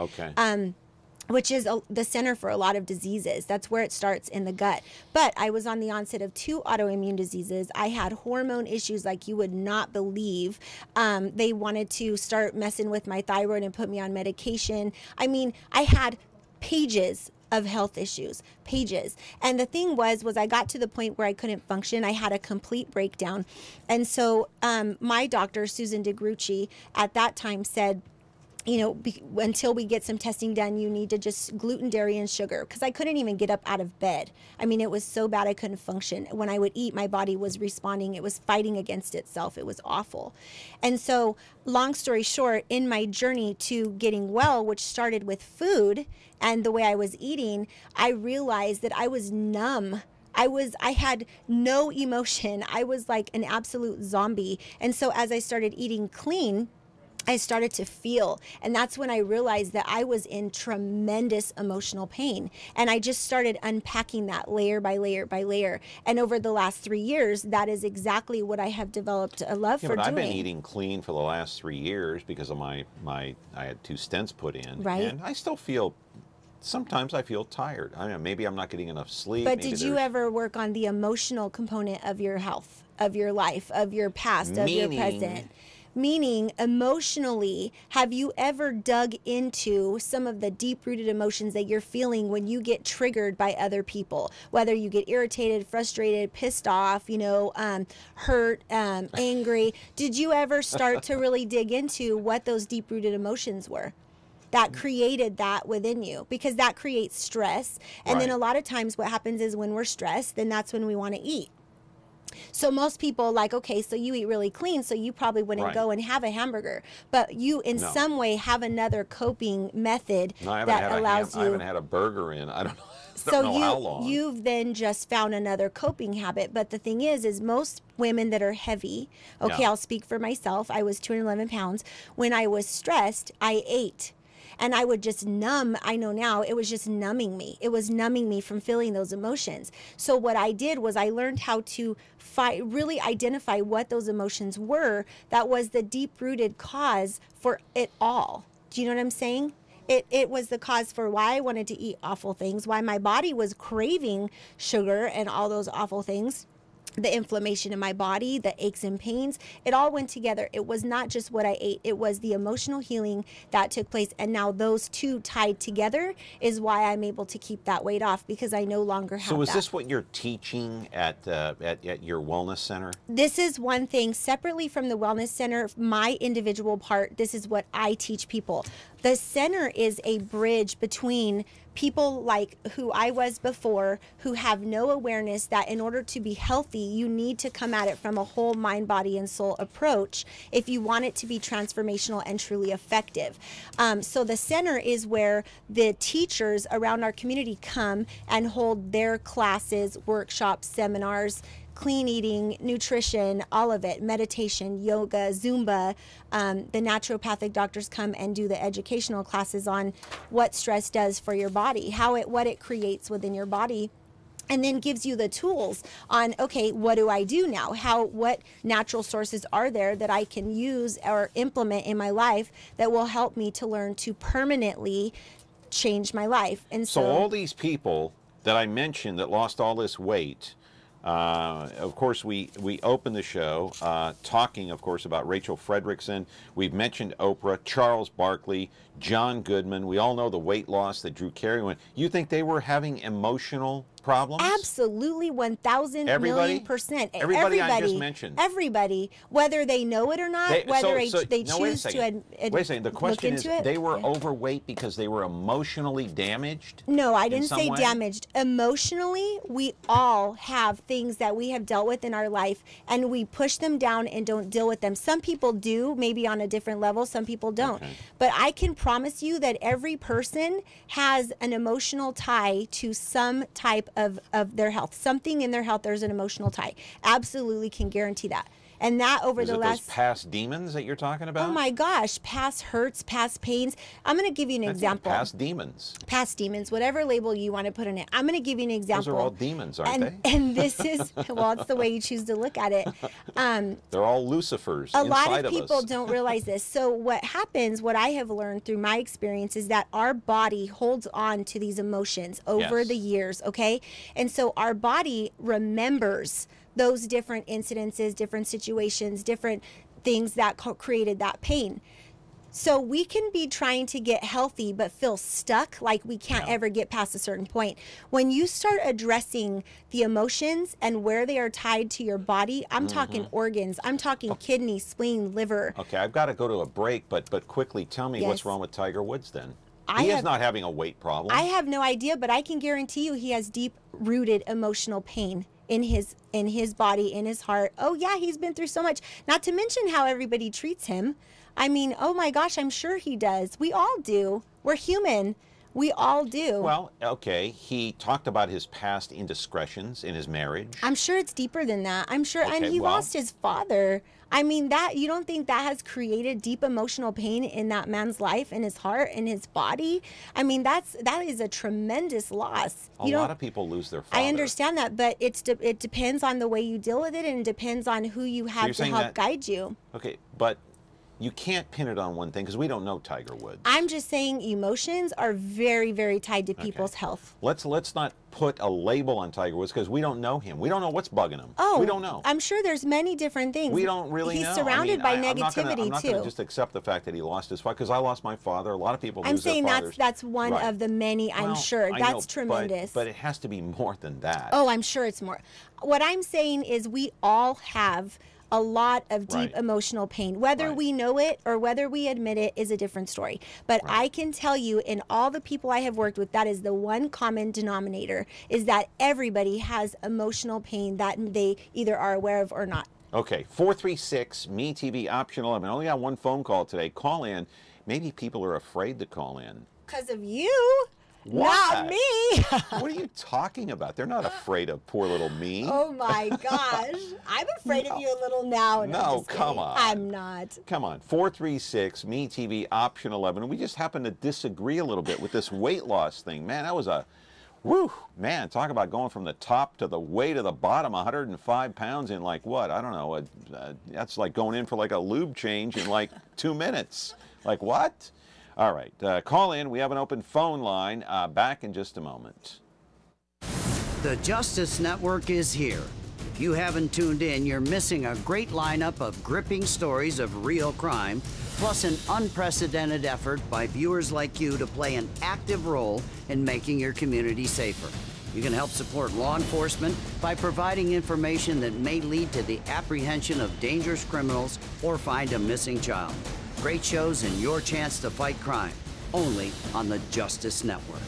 [SPEAKER 9] Which is the center for a lot of diseases. That's where it starts, in the gut. But I was on the onset of 2 autoimmune diseases. I had hormone issues like you would not believe. They wanted to start messing with my thyroid and put me on medication. I mean, I had pages of health issues, pages. And the thing was I got to the point where I couldn't function. I had a complete breakdown. And so my doctor, Susan DeGrucci, at that time said, until we get some testing done, you need to just gluten, dairy, and sugar, because I couldn't even get up out of bed. I mean, it was so bad I couldn't function. When I would eat, my body was responding. It was fighting against itself. It was awful. And so, long story short, in my journey to getting well, which started with food and the way I was eating, I realized that I was numb. I had no emotion. I was like an absolute zombie. And so as I started eating clean, I started to feel, and that's when I realized that I was in tremendous emotional pain. And I just started unpacking that layer by layer by layer. And over the last 3 years, that is exactly what I have developed a love for doing.
[SPEAKER 1] I've been eating clean for the last 3 years because of I had 2 stents put in.
[SPEAKER 9] Right.
[SPEAKER 1] And I still feel, sometimes I feel tired. I mean, maybe I'm not getting enough sleep.
[SPEAKER 9] But did you ever work on the emotional component of your health, of your life, of your past, of your present? Meaning, emotionally, have you ever dug into some of the deep-rooted emotions that you're feeling when you get triggered by other people? Whether you get irritated, frustrated, pissed off, hurt, angry. Did you ever start to really dig into what those deep-rooted emotions were that created that within you? Because that creates stress. And then a lot of times what happens is when we're stressed, then that's when we want to eat. So most people okay, so you eat really clean, so you probably wouldn't go and have a hamburger. But you, in some way, have another coping method that allows you.
[SPEAKER 1] I haven't had a burger in, I don't know, how long.
[SPEAKER 9] You've then just found another coping habit. But the thing is most women that are heavy, I'll speak for myself. I was 211 pounds. When I was stressed, I ate. and I would just numb. I know now it was just numbing me. It was numbing me from feeling those emotions. So what I did was I learned how to really identify what those emotions were. That was the deep-rooted cause for it all. Do you know what I'm saying? It was the cause for why I wanted to eat awful things, why my body was craving sugar and all those awful things. The inflammation in my body, the aches and pains, it all went together. It was not just what I ate, it was the emotional healing that took place. And now those two tied together is why I'm able to keep that weight off, because I no longer have that.
[SPEAKER 1] So is this what you're teaching at your wellness center?
[SPEAKER 9] This is one thing separately from the wellness center. My individual part, this is what I teach people. The center is a bridge between people like who I was before, who have no awareness that in order to be healthy, you need to come at it from a whole mind, body, and soul approach if you want it to be transformational and truly effective. So the center is where the teachers around our community come and hold their classes, workshops, seminars, clean eating, nutrition, all of it, meditation, yoga, Zumba. The naturopathic doctors come and do the educational classes on what stress does for your body, what it creates within your body, and then gives you the tools on, okay, what do I do now? What natural sources are there that I can use or implement in my life that will help me to learn to permanently change my life? And
[SPEAKER 1] so all these people that I mentioned that lost all this weight, of course, we opened the show talking, of course, about Rachel Fredrickson. We've mentioned Oprah, Charles Barkley, John Goodman. We all know the weight loss that Drew Carey went. You think they were having emotional problems?
[SPEAKER 9] Absolutely, 1,000 million%.
[SPEAKER 1] Everybody I just mentioned.
[SPEAKER 9] Everybody, whether they know it or not, they choose to
[SPEAKER 1] wait a second. The question is, they were overweight because they were emotionally damaged?
[SPEAKER 9] No, I didn't say damaged. Emotionally, we all have things that we have dealt with in our life, and we push them down and don't deal with them. Some people do, maybe on a different level. Some people don't. Okay. But I can promise you that every person has an emotional tie to some type of their health. Something in their health, there's an emotional tie. Absolutely can guarantee that. And that over the last...
[SPEAKER 1] Is it those past demons that you're talking about?
[SPEAKER 9] Oh my gosh, past hurts, past pains. I'm going to give you an example.
[SPEAKER 1] Past demons.
[SPEAKER 9] Past demons, whatever label you want to put on it. I'm going to give you an example.
[SPEAKER 1] Those are all demons, aren't they?
[SPEAKER 9] And this is, well, it's the way you choose to look at it.
[SPEAKER 1] They're all Lucifers
[SPEAKER 9] inside
[SPEAKER 1] of us.
[SPEAKER 9] A lot of people don't realize this. So what happens, what I have learned through my experience is that our body holds on to these emotions over the years, okay? And so our body remembers those different incidences, different situations, different things that created that pain. So we can be trying to get healthy but feel stuck, like we can't ever get past a certain point. When you start addressing the emotions and where they are tied to your body, I'm talking organs, I'm talking kidney, spleen, liver.
[SPEAKER 1] Okay, I've got to go to a break, but quickly tell me what's wrong with Tiger Woods then? He is not having a weight problem.
[SPEAKER 9] I have no idea, but I can guarantee you he has deep-rooted emotional pain in his body, in his heart. Oh yeah, he's been through so much. Not to mention how everybody treats him. I mean, oh my gosh, I'm sure he does. We all do. We're human. We all do.
[SPEAKER 1] Well, okay, he talked about his past indiscretions in his marriage.
[SPEAKER 9] I'm sure it's deeper than that. I'm sure, and he lost his father. I mean, you don't think that has created deep emotional pain in that man's life, in his heart, in his body? I mean, that is a tremendous loss.
[SPEAKER 1] A lot of people lose their father.
[SPEAKER 9] I understand that, but it depends on the way you deal with it, and it depends on who you have to help guide you.
[SPEAKER 1] Okay, but you can't pin it on one thing because we don't know Tiger Woods.
[SPEAKER 9] I'm just saying emotions are very, very tied to people's health.
[SPEAKER 1] Let's not put a label on Tiger Woods because we don't know him. We don't know what's bugging him.
[SPEAKER 9] Oh,
[SPEAKER 1] we don't know.
[SPEAKER 9] I'm sure there's many different things.
[SPEAKER 1] We don't really know.
[SPEAKER 9] He's surrounded by negativity
[SPEAKER 1] I'm not
[SPEAKER 9] too.
[SPEAKER 1] going to just accept the fact that he lost his father because I lost my father. A lot of people lose their fathers.
[SPEAKER 9] I'm saying that's one of the many. I'm sure that's tremendous.
[SPEAKER 1] But it has to be more than that.
[SPEAKER 9] Oh, I'm sure it's more. What I'm saying is we all have a lot of deep emotional pain. Whether we know it or whether we admit it is a different story. But I can tell you, in all the people I have worked with, that is the one common denominator, is that everybody has emotional pain that they either are aware of or not.
[SPEAKER 1] Okay, 436-ME-TV option 11. I only got one phone call today. Call in. Maybe people are afraid to call in.
[SPEAKER 9] Because of you? Not me.
[SPEAKER 1] What are you talking about? They're not afraid of poor little me.
[SPEAKER 9] Oh my gosh. I'm afraid of you a little now.
[SPEAKER 1] No, come on.
[SPEAKER 9] I'm not.
[SPEAKER 1] Come on. 436 MeTV option 11. We just happen to disagree a little bit with this weight loss thing. Man, that was a, whew, man, talk about going from the top to the way to the bottom, 105 pounds in like what? I don't know. That's like going in for like a lube change in like 2 minutes. Like what? All right, call in. We have an open phone line. Back in just a moment.
[SPEAKER 13] The Justice Network is here. If you haven't tuned in, you're missing a great lineup of gripping stories of real crime, plus an unprecedented effort by viewers like you to play an active role in making your community safer. You can help support law enforcement by providing information that may lead to the apprehension of dangerous criminals or find a missing child. Great shows and your chance to fight crime, only on the Justice Network.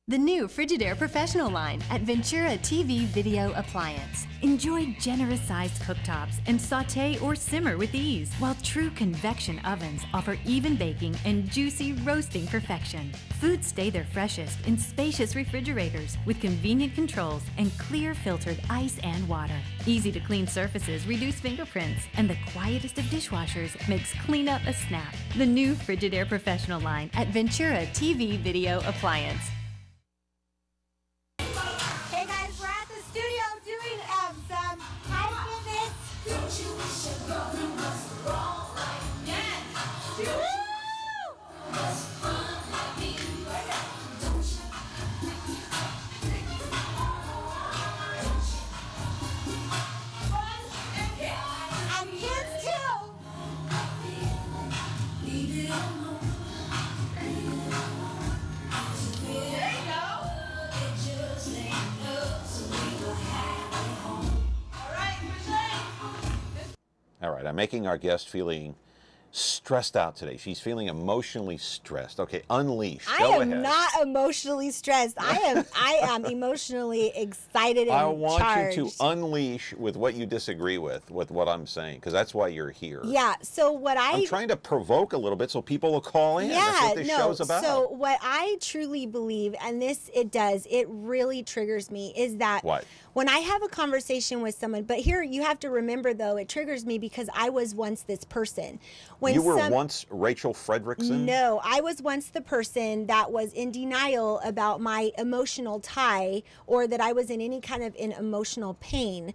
[SPEAKER 7] The new Frigidaire Professional line at Ventura TV Video Appliance. Enjoy generous-sized cooktops and sauté or simmer with ease, while true convection ovens offer even baking and juicy roasting perfection. Foods stay their freshest in spacious refrigerators with convenient controls and clear filtered ice and water. Easy to clean surfaces reduce fingerprints, and the quietest of dishwashers makes cleanup a snap. The new Frigidaire Professional line at Ventura TV Video Appliance.
[SPEAKER 9] Hey guys, we're at the studio doing some high and kids too.
[SPEAKER 1] All right, I'm making our guest feeling stressed out today. She's feeling emotionally stressed. Okay, unleash. Go ahead.
[SPEAKER 9] I am not emotionally stressed. I am emotionally excited and
[SPEAKER 1] I want
[SPEAKER 9] charged.
[SPEAKER 1] you to unleash with what you disagree with what I'm saying, because that's why you're here.
[SPEAKER 9] Yeah, so what
[SPEAKER 1] I'm trying to provoke a little bit so people will call in.
[SPEAKER 9] Yeah,
[SPEAKER 1] that's what this show's about.
[SPEAKER 9] So what I truly believe, and it really triggers me, is that
[SPEAKER 1] what?
[SPEAKER 9] When I have a conversation with someone, but here you have to remember though, it triggers me because I was once this person. When
[SPEAKER 1] you were once Rachel Fredrickson?
[SPEAKER 9] No, I was once the person that was in denial about my emotional tie, or that I was in any kind of emotional pain.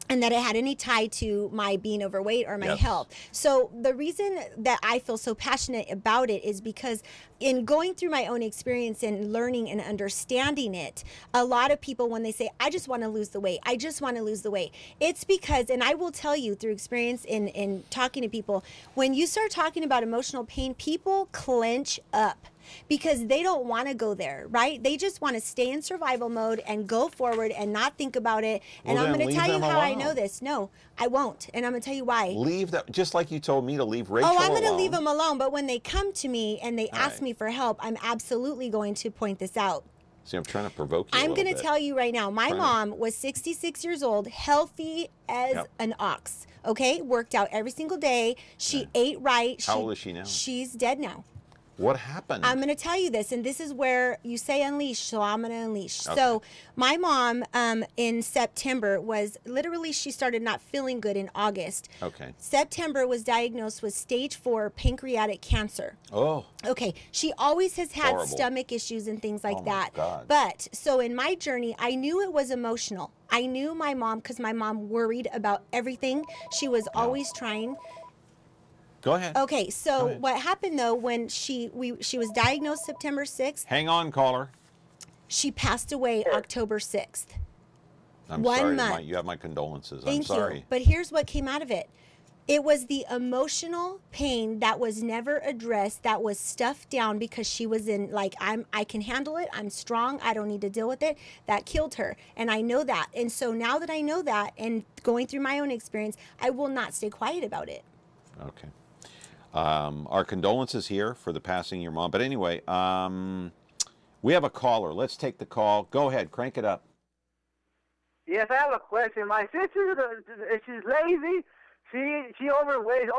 [SPEAKER 9] And that it had any tie to my being overweight or my health. So the reason that I feel so passionate about it is because in going through my own experience and learning and understanding it, a lot of people, when they say, I just want to lose the weight, I just want to lose the weight, it's because, and I will tell you through experience in talking to people, when you start talking about emotional pain, people clench up. Because they don't want to go there, right? They just want to stay in survival mode and go forward and not think about it. And I'm going to tell you how I know this. No, I won't. And I'm going to tell you why.
[SPEAKER 1] Leave that, just like you told me to leave Rachel
[SPEAKER 9] alone. Oh, I'm going to
[SPEAKER 1] leave
[SPEAKER 9] them alone. But when they come to me and they ask me for help, I'm absolutely going to point this out.
[SPEAKER 1] See, I'm trying to provoke you
[SPEAKER 9] I'm going to tell you right now, my mom was 66 years old, healthy as an ox, okay? Worked out every single day. She ate right.
[SPEAKER 1] How old is she now?
[SPEAKER 9] She's dead now.
[SPEAKER 1] What happened?
[SPEAKER 9] I'm going to tell you this, and this is where you say unleash, so I'm going to unleash. Okay. So my mom in September was literally, she started not feeling good in August.
[SPEAKER 1] Okay.
[SPEAKER 9] September was diagnosed with stage 4 pancreatic cancer.
[SPEAKER 1] Oh.
[SPEAKER 9] Okay. She always has had stomach issues and things like that.
[SPEAKER 1] God.
[SPEAKER 9] But so in my journey, I knew it was emotional. I knew my mom, because my mom worried about everything. She was always trying.
[SPEAKER 1] Go ahead.
[SPEAKER 9] Okay, so what happened though when she was diagnosed September 6th?
[SPEAKER 1] Hang on, caller.
[SPEAKER 9] She passed away October 6th.
[SPEAKER 1] I'm
[SPEAKER 9] 1
[SPEAKER 1] sorry.
[SPEAKER 9] month.
[SPEAKER 1] You have my condolences.
[SPEAKER 9] Thank
[SPEAKER 1] I'm sorry.
[SPEAKER 9] you. But here's what came out of it. It was the emotional pain that was never addressed, that was stuffed down because she was in like, I can handle it. I'm strong. I don't need to deal with it. That killed her. And I know that. And so now that I know that and going through my own experience, I will not stay quiet about it.
[SPEAKER 1] Okay. Our condolences here for the passing of your mom. But anyway, we have a caller. Let's take the call. Go ahead. Crank it up.
[SPEAKER 14] Yes, I have a question. My sister, she's lazy. She overweight,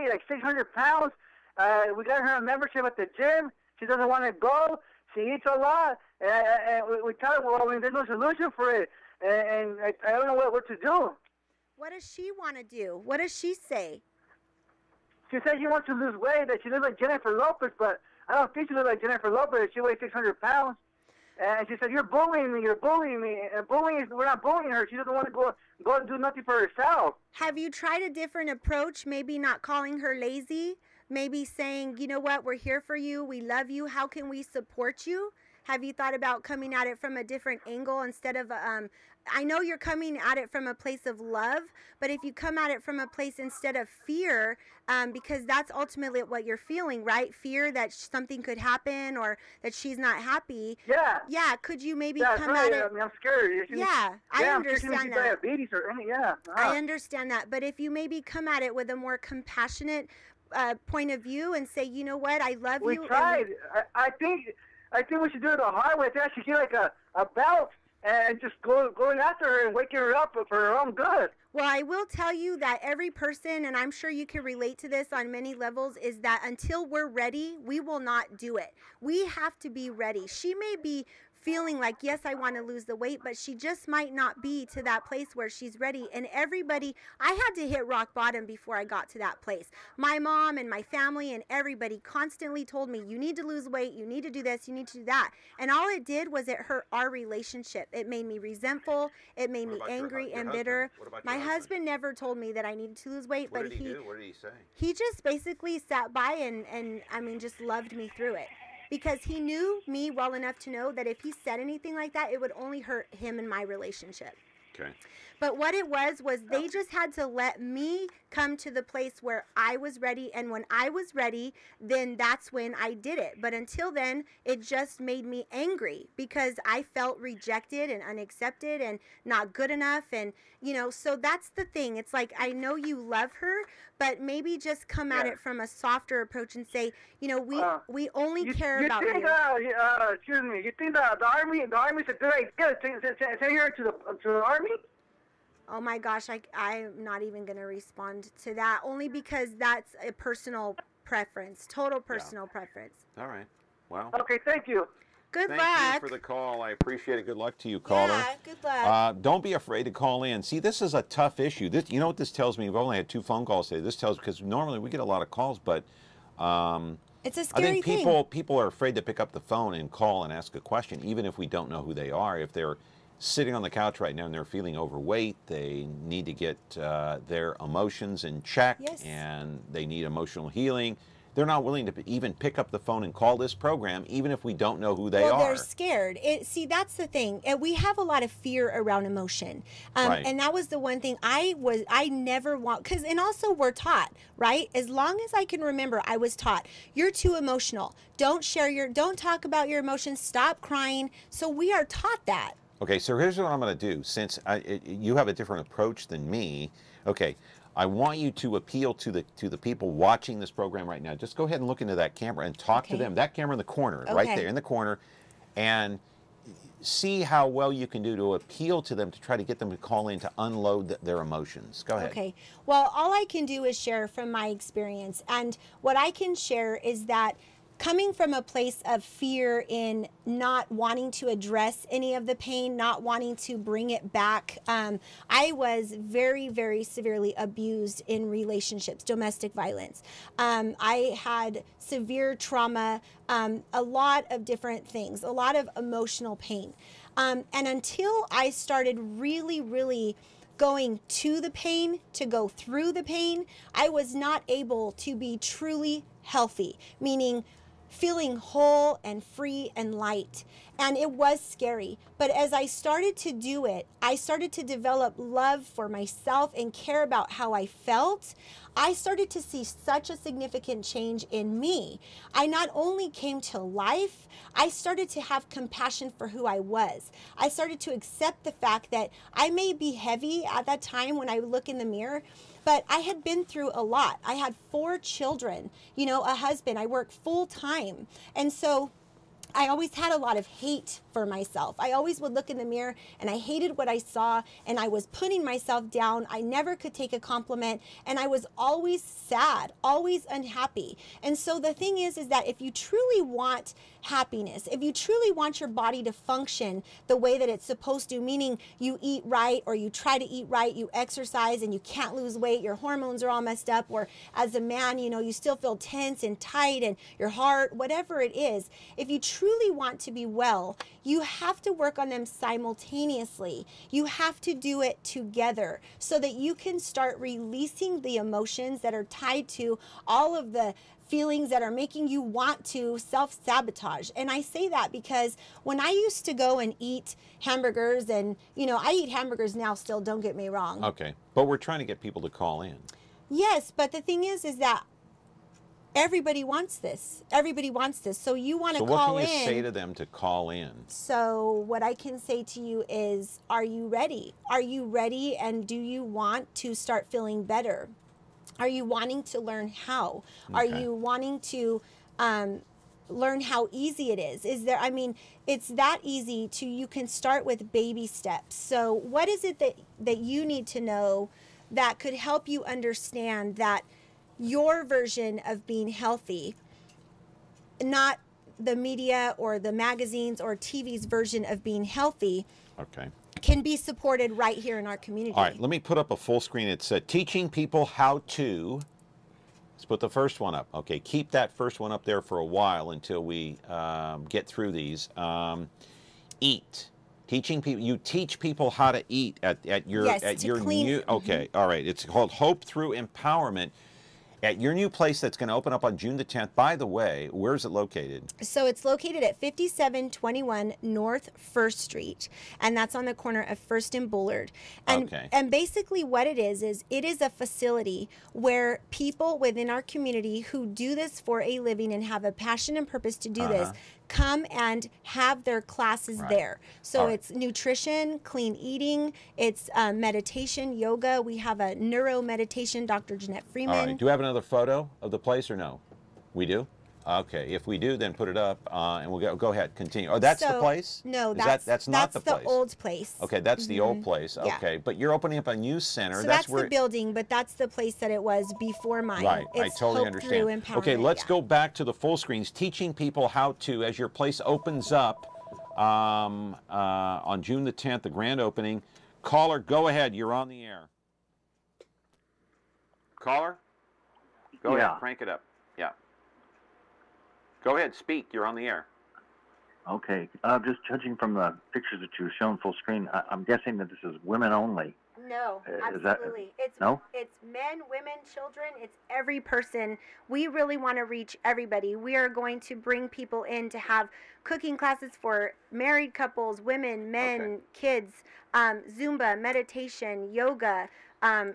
[SPEAKER 14] like 600 pounds, We got her a membership at the gym. She doesn't want to go. She eats a lot. And we tell her, well, there's no solution for it. And I don't know what to do.
[SPEAKER 9] What does she want to do? What does she say?
[SPEAKER 14] She said she wants to lose weight, that she looks like Jennifer Lopez, but I don't think she looks like Jennifer Lopez. She weighs 600 pounds. And she said, you're bullying me, you're bullying me. And we're not bullying her. She doesn't want to go and do nothing for herself.
[SPEAKER 9] Have you tried a different approach? Maybe not calling her lazy? Maybe saying, you know what, we're here for you, we love you, how can we support you? Have you thought about coming at it from a different angle instead of, I know you're coming at it from a place of love, but if you come at it from a place instead of fear, because that's ultimately what you're feeling, right? Fear that something could happen or that she's not happy.
[SPEAKER 14] Yeah.
[SPEAKER 9] Yeah, could you maybe come
[SPEAKER 14] right.
[SPEAKER 9] at it?
[SPEAKER 14] I mean, I'm scared.
[SPEAKER 9] I understand that.
[SPEAKER 14] Diabetes or anything, yeah.
[SPEAKER 9] I understand that, but if you maybe come at it with a more compassionate point of view and say, you know what, I love you.
[SPEAKER 14] We tried. I think we should do it the hard way. I think I should get like a belt and just going after her and waking her up for her own good.
[SPEAKER 9] Well, I will tell you that every person, and I'm sure you can relate to this on many levels, is that until we're ready, we will not do it. We have to be ready. She may be feeling like, yes, I want to lose the weight, but she just might not be to that place where she's ready. And everybody, I had to hit rock bottom before I got to that place. My mom and my family and everybody constantly told me, you need to lose weight, you need to do this, you need to do that. And all it did was it hurt our relationship. It made me resentful, it made me angry and bitter. My husband never told me that I needed to lose weight, but
[SPEAKER 1] What did he do? What did he say?
[SPEAKER 9] He just basically sat by and I mean, just loved me through it. Because he knew me well enough to know that if he said anything like that, it would only hurt him and my relationship.
[SPEAKER 1] Okay.
[SPEAKER 9] But what it was they just had to let me come to the place where I was ready. And when I was ready, then that's when I did it. But until then, it just made me angry because I felt rejected and unaccepted and not good enough. And, you know, so that's the thing. It's like, I know you love her, but maybe just come at it from a softer approach and say, you know, we only care about you.
[SPEAKER 14] Excuse me, you think the army's a good idea to send her to the army?
[SPEAKER 9] Oh my gosh, I'm not even going to respond to that, only because that's a personal preference, total personal preference.
[SPEAKER 1] All right. Well.
[SPEAKER 14] Okay, thank you.
[SPEAKER 9] Good luck.
[SPEAKER 1] Thank you for the call. I appreciate it. Good luck to you, caller.
[SPEAKER 9] Yeah, good luck.
[SPEAKER 1] Don't be afraid to call in. See, this is a tough issue. You know what this tells me? We've only had 2 phone calls today. This tells because normally we get a lot of calls, but
[SPEAKER 9] it's a scary
[SPEAKER 1] I think people are afraid to pick up the phone and call and ask a question, even if we don't know who they are. If they're sitting on the couch right now and they're feeling overweight, they need to get their emotions in check, and they need emotional healing. They're not willing to even pick up the phone and call this program, even if we don't know who they are.
[SPEAKER 9] Well, they're scared. See, that's the thing. We have a lot of fear around emotion. And that was the one thing I never want, and also we're taught, right? As long as I can remember, I was taught, you're too emotional. Don't talk about your emotions. Stop crying. So we are taught that.
[SPEAKER 1] Okay, so here's what I'm going to do. Since you have a different approach than me, okay, I want you to appeal to the people watching this program right now. Just go ahead and look into that camera and talk to them. That camera in the corner, right there in the corner, and see how well you can do to appeal to them to try to get them to call in to unload their emotions. Go ahead.
[SPEAKER 9] Okay. Well, all I can do is share from my experience. And what I can share is that coming from a place of fear in not wanting to address any of the pain, not wanting to bring it back, I was very, very severely abused in relationships, domestic violence. I had severe trauma, a lot of different things, a lot of emotional pain. And until I started really, really going to the pain, to go through the pain, I was not able to be truly healthy, meaning feeling whole and free and light. And it was scary. But as I started to do it, I started to develop love for myself and care about how I felt. I started to see such a significant change in me. I not only came to life, I started to have compassion for who I was. I started to accept the fact that I may be heavy at that time when I look in the mirror, but I had been through a lot. I had 4 children, you know, a husband. I worked full time. And so I always had a lot of hate for myself. I always would look in the mirror and I hated what I saw, and I was putting myself down. I never could take a compliment, and I was always sad, always unhappy. And so the thing is that if you truly want happiness, if you truly want your body to function the way that it's supposed to, meaning you eat right, or you try to eat right, you exercise and you can't lose weight, your hormones are all messed up, or as a man, you know, you still feel tense and tight, and your heart, whatever it is, if you truly want to be well, you have to work on them simultaneously. You have to do it together so that you can start releasing the emotions that are tied to all of the feelings that are making you want to self-sabotage. And I say that because when I used to go and eat hamburgers, and, you know, I eat hamburgers now still, don't get me wrong.
[SPEAKER 1] Okay, but we're trying to get people to call in.
[SPEAKER 9] Yes, but the thing is that everybody wants this. Everybody wants this. So you want to call in.
[SPEAKER 1] So what can you say to them to call in?
[SPEAKER 9] So what I can say to you is, are you ready? Are you ready, and do you want to start feeling better? Are you wanting to learn how? Okay. Are you wanting to learn how easy it is? Is there, I mean, it's that easy to, you can start with baby steps. So what is it that you need to know that could help you understand that your version of being healthy, not the media or the magazines or TV's version of being healthy,
[SPEAKER 1] okay,
[SPEAKER 9] can be supported right here in our community.
[SPEAKER 1] All right, let me put up a full screen. It's teaching people how to, let's put the first one up. Okay, keep that first one up there for a while until we get through these. Eat. Teaching people, you teach people how to eat at your,
[SPEAKER 9] yes,
[SPEAKER 1] at
[SPEAKER 9] to
[SPEAKER 1] your
[SPEAKER 9] clean.
[SPEAKER 1] new, okay, all right. It's called Hope Through Empowerment. At your new place that's going to open up on June the 10th. By the way, where's it located? So
[SPEAKER 9] it's located at 5721 North 1st Street, and that's on the corner of 1st and Bullard. And,
[SPEAKER 1] okay.
[SPEAKER 9] And basically what it is it is a facility where people within our community who do this for a living and have a passion and purpose to do this come and have their classes there. So it's nutrition, clean eating, it's meditation, yoga. We have a neuro meditation, Dr. Jeanette Freeman.
[SPEAKER 1] All right. Do we have another photo of the place or no? We do? Okay. If we do, then put it up and we'll go ahead, continue. Oh, that's the place?
[SPEAKER 9] No,
[SPEAKER 1] that's not the place.
[SPEAKER 9] That's the old place.
[SPEAKER 1] Okay, that's the old place. Okay, but you're opening up a new center.
[SPEAKER 9] So that's where the building, but that's the place that it was before mine.
[SPEAKER 1] Right,
[SPEAKER 9] it's
[SPEAKER 1] I totally
[SPEAKER 9] Hope Through
[SPEAKER 1] understand.
[SPEAKER 9] Empowerment,
[SPEAKER 1] Okay, let's go back to the full screens, teaching people how to, as your place opens up on June the 10th, the grand opening. Caller, go ahead. You're on the air. Caller? Go ahead, crank it up. Yeah. Go ahead, speak. You're on the air.
[SPEAKER 15] Okay. Just judging from the pictures that you shown full screen, I'm guessing that this is women only.
[SPEAKER 9] No,
[SPEAKER 15] Is that,
[SPEAKER 9] absolutely.
[SPEAKER 15] no?
[SPEAKER 9] It's men, women, children. It's every person. We really want to reach everybody. We are going to bring people in to have cooking classes for married couples, women, men, kids, Zumba, meditation, yoga,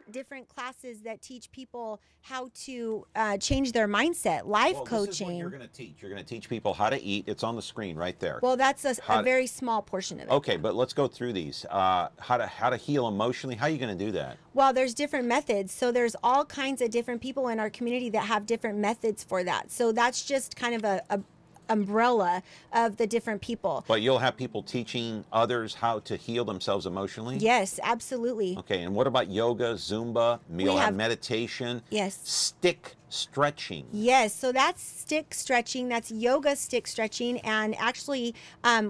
[SPEAKER 9] different classes that teach people how to change their mindset, life coaching.
[SPEAKER 1] This is what you're going to teach. You're going to teach people how to eat. It's on the screen right there.
[SPEAKER 9] Well, that's a very small portion of it.
[SPEAKER 1] Okay, but let's go through these. How to heal emotionally. How are you going to do that?
[SPEAKER 9] Well, there's different methods. So there's all kinds of different people in our community that have different methods for that. So that's just kind of a umbrella of the different people.
[SPEAKER 1] But you'll have people teaching others how to heal themselves emotionally?
[SPEAKER 9] Yes, absolutely.
[SPEAKER 1] Okay, and what about yoga, Zumba? You'll have meditation?
[SPEAKER 9] Yes.
[SPEAKER 1] Stick stretching?
[SPEAKER 9] Yes, so that's stick stretching. That's yoga stick stretching. And actually,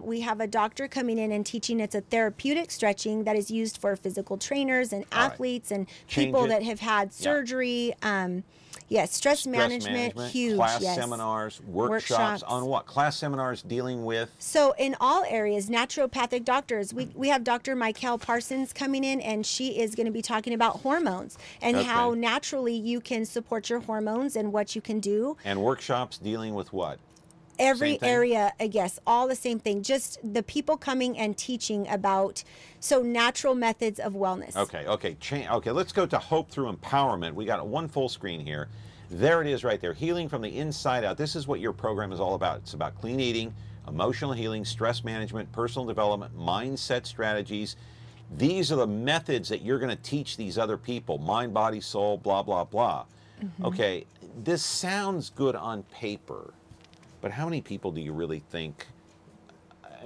[SPEAKER 9] we have a doctor coming in and teaching. It's a therapeutic stretching that is used for physical trainers and athletes and people that have had surgery. Yes, stress management, huge.
[SPEAKER 1] Class seminars, workshops on what? Class seminars dealing with?
[SPEAKER 9] So in all areas, naturopathic doctors. We have Dr. Michael Parsons coming in, and she is going to be talking about hormones and how naturally you can support your hormones and what you can do.
[SPEAKER 1] And workshops dealing with what?
[SPEAKER 9] Every area, yes, all the same thing. Just the people coming and teaching about natural methods of wellness.
[SPEAKER 1] Okay, okay, let's go to Hope Through Empowerment. We got one full screen here. There it is right there. Healing from the inside out. This is what your program is all about. It's about clean eating, emotional healing, stress management, personal development, mindset strategies. These are the methods that you're going to teach these other people. Mind, body, soul, blah, blah, blah. Okay, this sounds good on paper. But how many people do you really think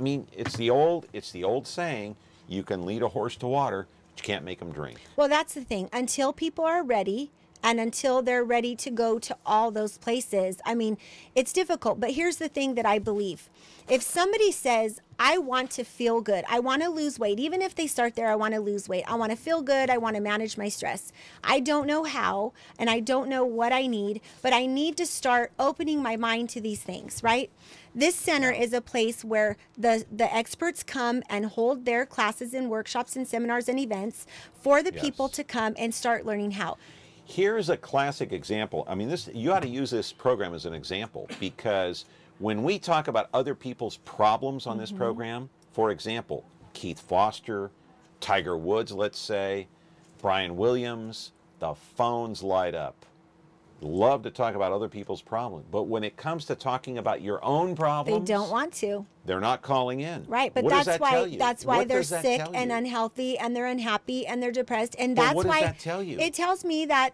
[SPEAKER 1] mean, it's the old saying, you can lead a horse to water, but you can't make him drink.
[SPEAKER 9] Well, that's the thing. Until people are ready, and until they're ready to go to all those places, I mean, it's difficult. But here's the thing that I believe. If somebody says, I want to feel good, I want to lose weight, even if they start there, I want to lose weight, I want to feel good, I want to manage my stress. I don't know how, and I don't know what I need, but I need to start opening my mind to these things, right? This center is a place where the experts come and hold their classes and workshops and seminars and events for the people to come and start learning how.
[SPEAKER 1] Here's a classic example. I mean, you ought to use this program as an example, because when we talk about other people's problems on this program, for example, Keith Foster, Tiger Woods, let's say, Brian Williams, the phones light up. Love to talk about other people's problems, but when it comes to talking about your own problems,
[SPEAKER 9] they don't want to.
[SPEAKER 1] They're not calling in.
[SPEAKER 9] Right, but
[SPEAKER 1] what
[SPEAKER 9] that's why they're sick and unhealthy, and they're unhappy and they're depressed, and that's
[SPEAKER 1] what
[SPEAKER 9] why
[SPEAKER 1] does that tell you?
[SPEAKER 9] It tells me that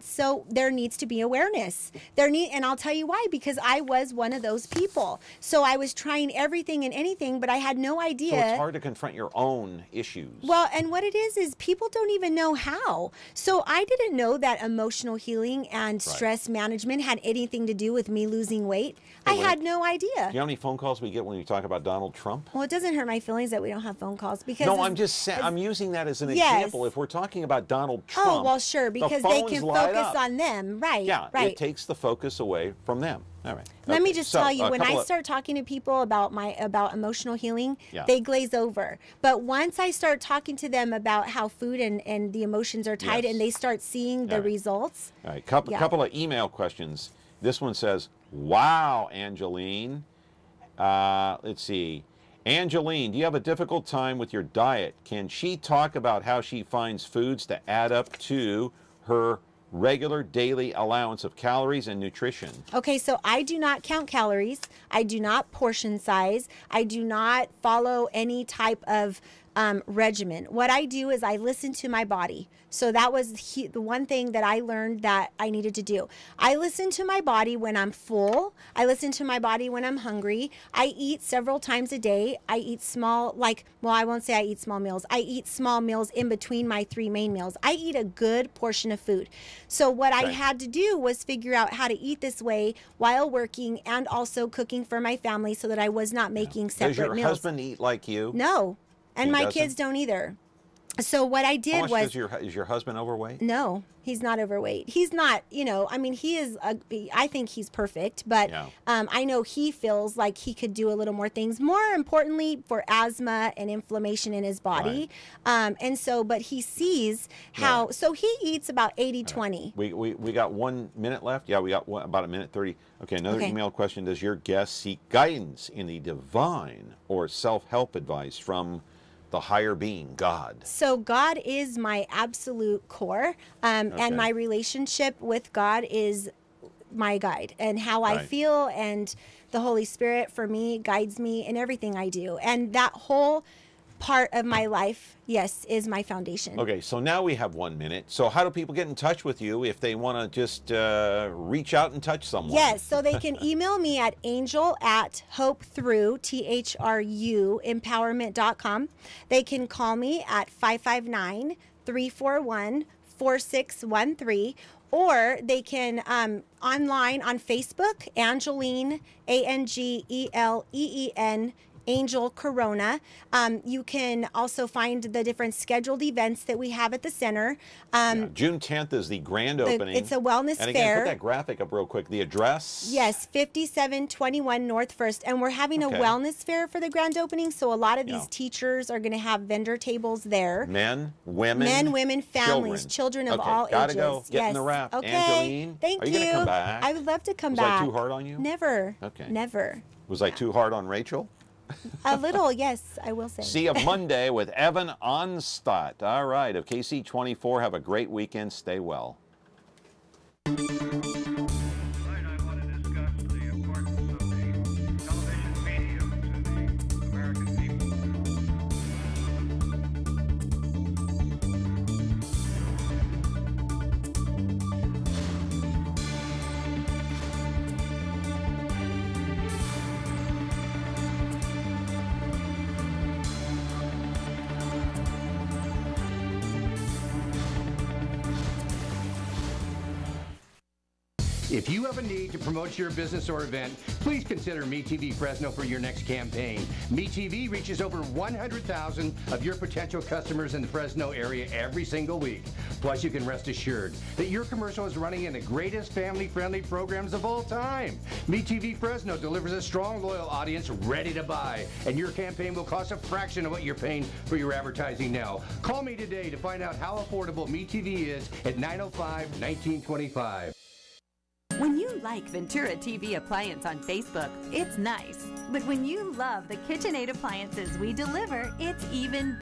[SPEAKER 9] there needs to be awareness. And I'll tell you why, because I was one of those people. So I was trying everything and anything, but I had no idea.
[SPEAKER 1] So it's hard to confront your own issues.
[SPEAKER 9] Well, and what it is people don't even know how. So I didn't know that emotional healing and stress management had anything to do with me losing weight. I had no idea.
[SPEAKER 1] Do you know how many phone calls we get when we talk about Donald Trump?
[SPEAKER 9] Well, it doesn't hurt my feelings that we don't have phone calls, because
[SPEAKER 1] no, I'm just saying, I'm using that as an example. If we're talking about Donald Trump,
[SPEAKER 9] oh well, sure, because they can focus on them, right?
[SPEAKER 1] Yeah,
[SPEAKER 9] right.
[SPEAKER 1] It takes the focus away from them. All right.
[SPEAKER 9] Let me just tell you, when I start talking to people about emotional healing, they glaze over. But once I start talking to them about how food and the emotions are tied, and they start seeing the results.
[SPEAKER 1] All right, couple of email questions. This one says, "Wow, Angeleen." Let's see. Angeleen, do you have a difficult time with your diet? Can she talk about how she finds foods to add up to her regular daily allowance of calories and nutrition?
[SPEAKER 9] Okay, so I do not count calories. I do not portion size. I do not follow any type of regimen. What I do is I listen to my body. So that was the one thing that I learned that I needed to do. I listen to my body when I'm full. I listen to my body when I'm hungry. I eat several times a day. I eat I won't say I eat small meals. I eat small meals in between my 3 main meals. I eat a good portion of food. So what I had to do was figure out how to eat this way while working and also cooking for my family, so that I was not making separate meals.
[SPEAKER 1] Does your husband eat like you?
[SPEAKER 9] No. And my kids don't either. So what I did was...
[SPEAKER 1] Is your husband overweight?
[SPEAKER 9] No, he's not overweight. He's not, I mean, he is, I think he's perfect, but I know he feels like he could do a little more things, more importantly for asthma and inflammation in his body. But he sees how, so he eats about 80-20.
[SPEAKER 1] We got 1 minute left. Yeah, we got about a minute 30. Okay, another email question. Does your guest seek guidance in the divine or self-help advice from the higher being, God?
[SPEAKER 9] So God is my absolute core, and my relationship with God is my guide, and how I feel, and the Holy Spirit for me guides me in everything I do, and that whole part of my life, yes, is my foundation.
[SPEAKER 1] Okay, so now we have 1 minute. So how do people get in touch with you if they want to just reach out and touch someone?
[SPEAKER 9] Yes, so they can email me at angel@hopethrough, THRU, empowerment.com. They can call me at 559-341-4613, or they can online on Facebook, Angeleen, Angeleen, Angel Corona. You can also find the different scheduled events that we have at the center.
[SPEAKER 1] June 10th is the grand opening.
[SPEAKER 9] It's a wellness
[SPEAKER 1] and again,
[SPEAKER 9] fair.
[SPEAKER 1] put that graphic up real quick. The address?
[SPEAKER 9] Yes, 5721 North First. And we're having a wellness fair for the grand opening, so a lot of these teachers are going to have vendor tables there.
[SPEAKER 1] Men, women,
[SPEAKER 9] families, children of all
[SPEAKER 1] gotta
[SPEAKER 9] ages.
[SPEAKER 1] Go. Get in the wrap.
[SPEAKER 9] Okay.
[SPEAKER 1] Angeleen,
[SPEAKER 9] thank you.
[SPEAKER 1] Are you going to come back?
[SPEAKER 9] I would love to come
[SPEAKER 1] back.
[SPEAKER 9] back.
[SPEAKER 1] Was I too hard on you?
[SPEAKER 9] Never.
[SPEAKER 1] Okay.
[SPEAKER 9] Never.
[SPEAKER 1] Was I too hard on Rachel?
[SPEAKER 9] A little, yes, I will say.
[SPEAKER 1] See you Monday with Evan Onstadt. All right, of KC24, have a great weekend. Stay well.
[SPEAKER 16] If you have a need to promote your business or event, please consider MeTV Fresno for your next campaign. MeTV reaches over 100,000 of your potential customers in the Fresno area every single week. Plus, you can rest assured that your commercial is running in the greatest family-friendly programs of all time. MeTV Fresno delivers a strong, loyal audience ready to buy, and your campaign will cost a fraction of what you're paying for your advertising now. Call me today to find out how affordable MeTV is at 905-1925.
[SPEAKER 7] When you like Ventura TV Appliance on Facebook, it's nice. But when you love the KitchenAid appliances we deliver, it's even